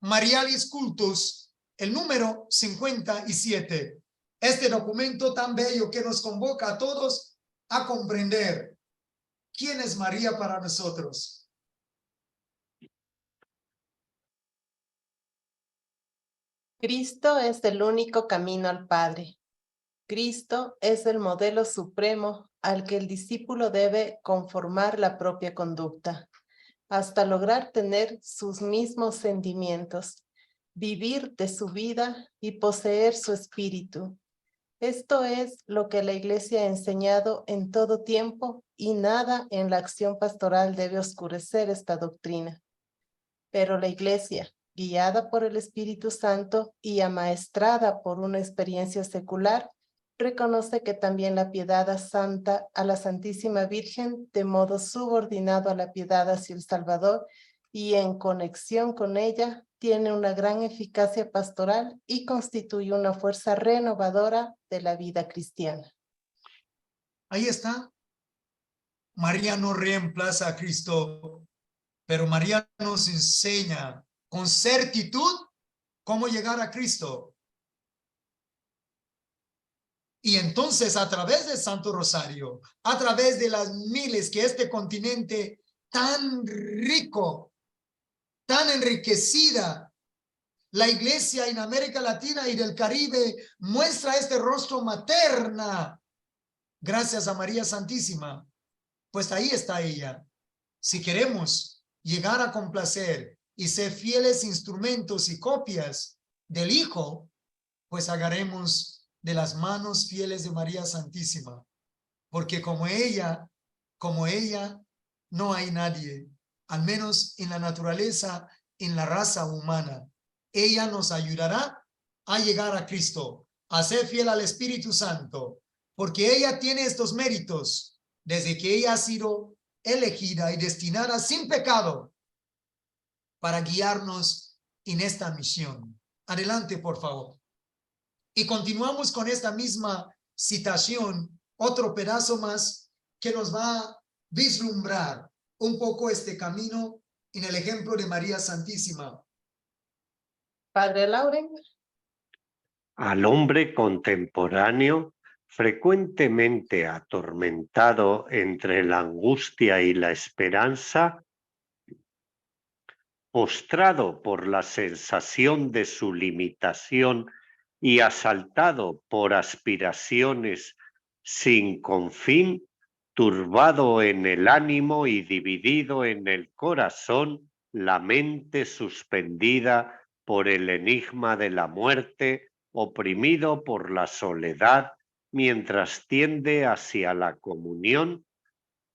Speaker 1: Marialis Cultus, el número 57. Este documento tan bello que nos convoca a todos a comprender quién es María para nosotros.
Speaker 2: Cristo es el único camino al Padre. Cristo es el modelo supremo al que el discípulo debe conformar la propia conducta, hasta lograr tener sus mismos sentimientos, vivir de su vida y poseer su espíritu. Esto es lo que la Iglesia ha enseñado en todo tiempo y nada en la acción pastoral debe oscurecer esta doctrina. Pero la Iglesia, guiada por el Espíritu Santo y amaestrada por una experiencia secular, reconoce que también la piedad santa a la Santísima Virgen, de modo subordinado a la piedad hacia el Salvador y en conexión con ella, tiene una gran eficacia pastoral y constituye una fuerza renovadora de la vida cristiana.
Speaker 1: Ahí está. María no reemplaza a Cristo, pero María nos enseña con certitud cómo llegar a Cristo. Y entonces, a través del Santo Rosario, a través de las miles que este continente tan rico, tan enriquecida, la iglesia en América Latina y del Caribe muestra este rostro materna, gracias a María Santísima. Pues ahí está ella. Si queremos llegar a complacer y ser fieles instrumentos y copias del Hijo, pues agarremos de las manos fieles de María Santísima, porque como ella, no hay nadie, al menos en la naturaleza, en la raza humana. Ella nos ayudará a llegar a Cristo, a ser fiel al Espíritu Santo, porque ella tiene estos méritos desde que ella ha sido elegida y destinada sin pecado para guiarnos en esta misión. Adelante, por favor. Y continuamos con esta misma citación, otro pedazo más que nos va a vislumbrar un poco este camino en el ejemplo de María Santísima.
Speaker 2: Padre Lauren.
Speaker 4: Al hombre contemporáneo, frecuentemente atormentado entre la angustia y la esperanza, postrado por la sensación de su limitación y asaltado por aspiraciones sin confín, turbado en el ánimo y dividido en el corazón, la mente suspendida por el enigma de la muerte, oprimido por la soledad, mientras tiende hacia la comunión,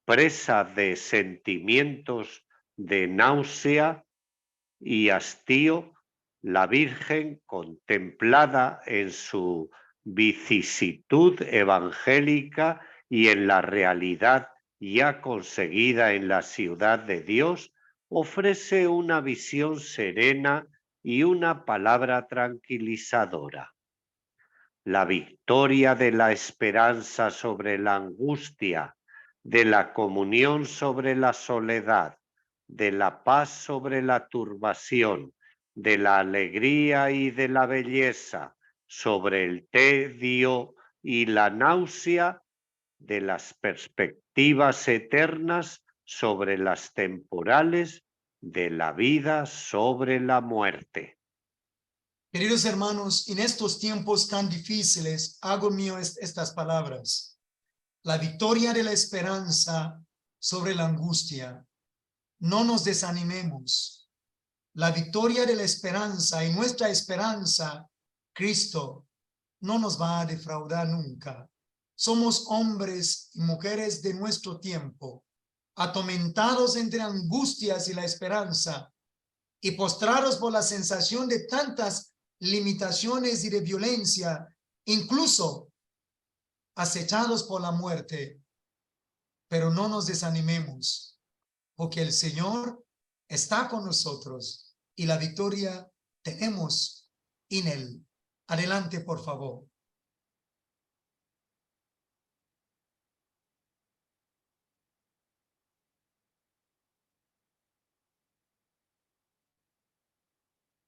Speaker 4: presa de sentimientos de náusea y hastío, la Virgen, contemplada en su vicisitud evangélica y en la realidad ya conseguida en la ciudad de Dios, ofrece una visión serena y una palabra tranquilizadora. La victoria de la esperanza sobre la angustia, de la comunión sobre la soledad, de la paz sobre la turbación, de la alegría y de la belleza sobre el tedio y la náusea, de las perspectivas eternas sobre las temporales, de la vida sobre la muerte.
Speaker 1: Queridos hermanos, en estos tiempos tan difíciles, hago mío estas palabras. La victoria de la esperanza sobre la angustia. No nos desanimemos. La victoria de la esperanza y nuestra esperanza, Cristo, no nos va a defraudar nunca. Somos hombres y mujeres de nuestro tiempo, atormentados entre angustias y la esperanza, y postrados por la sensación de tantas limitaciones y de violencia, incluso acechados por la muerte. Pero no nos desanimemos, porque el Señor está con nosotros y la victoria tenemos en Él. Adelante, por favor.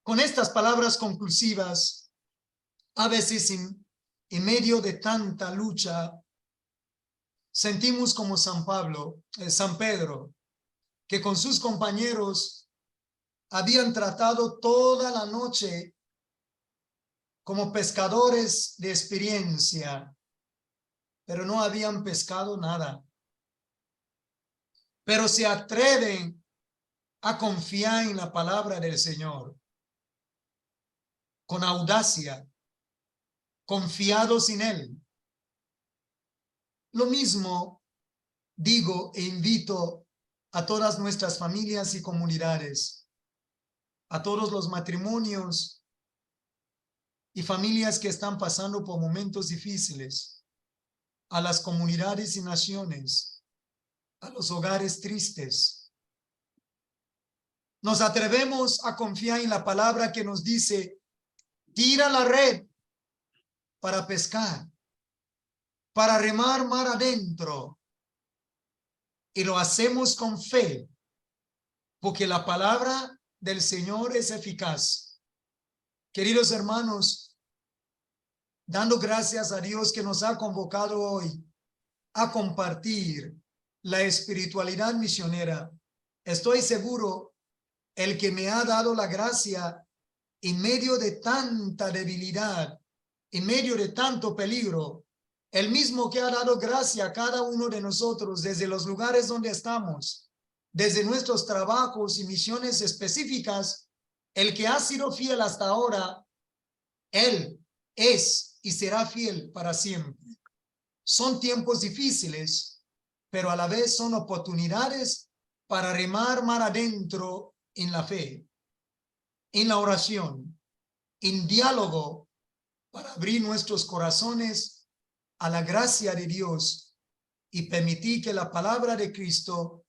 Speaker 1: Con estas palabras conclusivas, a veces en medio de tanta lucha, sentimos como San Pedro, que con sus compañeros habían tratado toda la noche como pescadores de experiencia, pero no habían pescado nada. Pero se atreven a confiar en la palabra del Señor, con audacia, confiados en Él. Lo mismo digo e invito a todas nuestras familias y comunidades, a todos los matrimonios y familias que están pasando por momentos difíciles, a las comunidades y naciones, a los hogares tristes. Nos atrevemos a confiar en la palabra que nos dice, tira la red para pescar, para remar mar adentro. Y lo hacemos con fe, porque la palabra del Señor es eficaz. Queridos hermanos, dando gracias a Dios que nos ha convocado hoy a compartir la espiritualidad misionera, estoy seguro, el que me ha dado la gracia en medio de tanta debilidad, en medio de tanto peligro, el mismo que ha dado gracia a cada uno de nosotros desde los lugares donde estamos, desde nuestros trabajos y misiones específicas, el que ha sido fiel hasta ahora, Él es y será fiel para siempre. Son tiempos difíciles, pero a la vez son oportunidades para remar mar adentro en la fe, en la oración, en diálogo, para abrir nuestros corazones a la gracia de Dios y permitir que la palabra de Cristo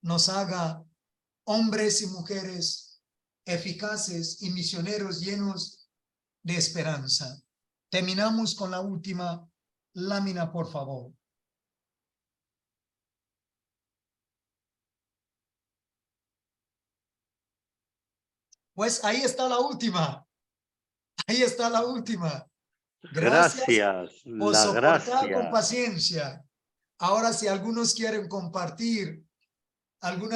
Speaker 1: nos haga hombres y mujeres eficaces y misioneros llenos de esperanza. Terminamos con la última lámina, por favor. Pues ahí está la última. Ahí está la última.
Speaker 4: Gracias,
Speaker 1: por
Speaker 4: la
Speaker 1: soportar con
Speaker 4: gracia.
Speaker 1: paciencia. Ahora, si algunos quieren compartir alguna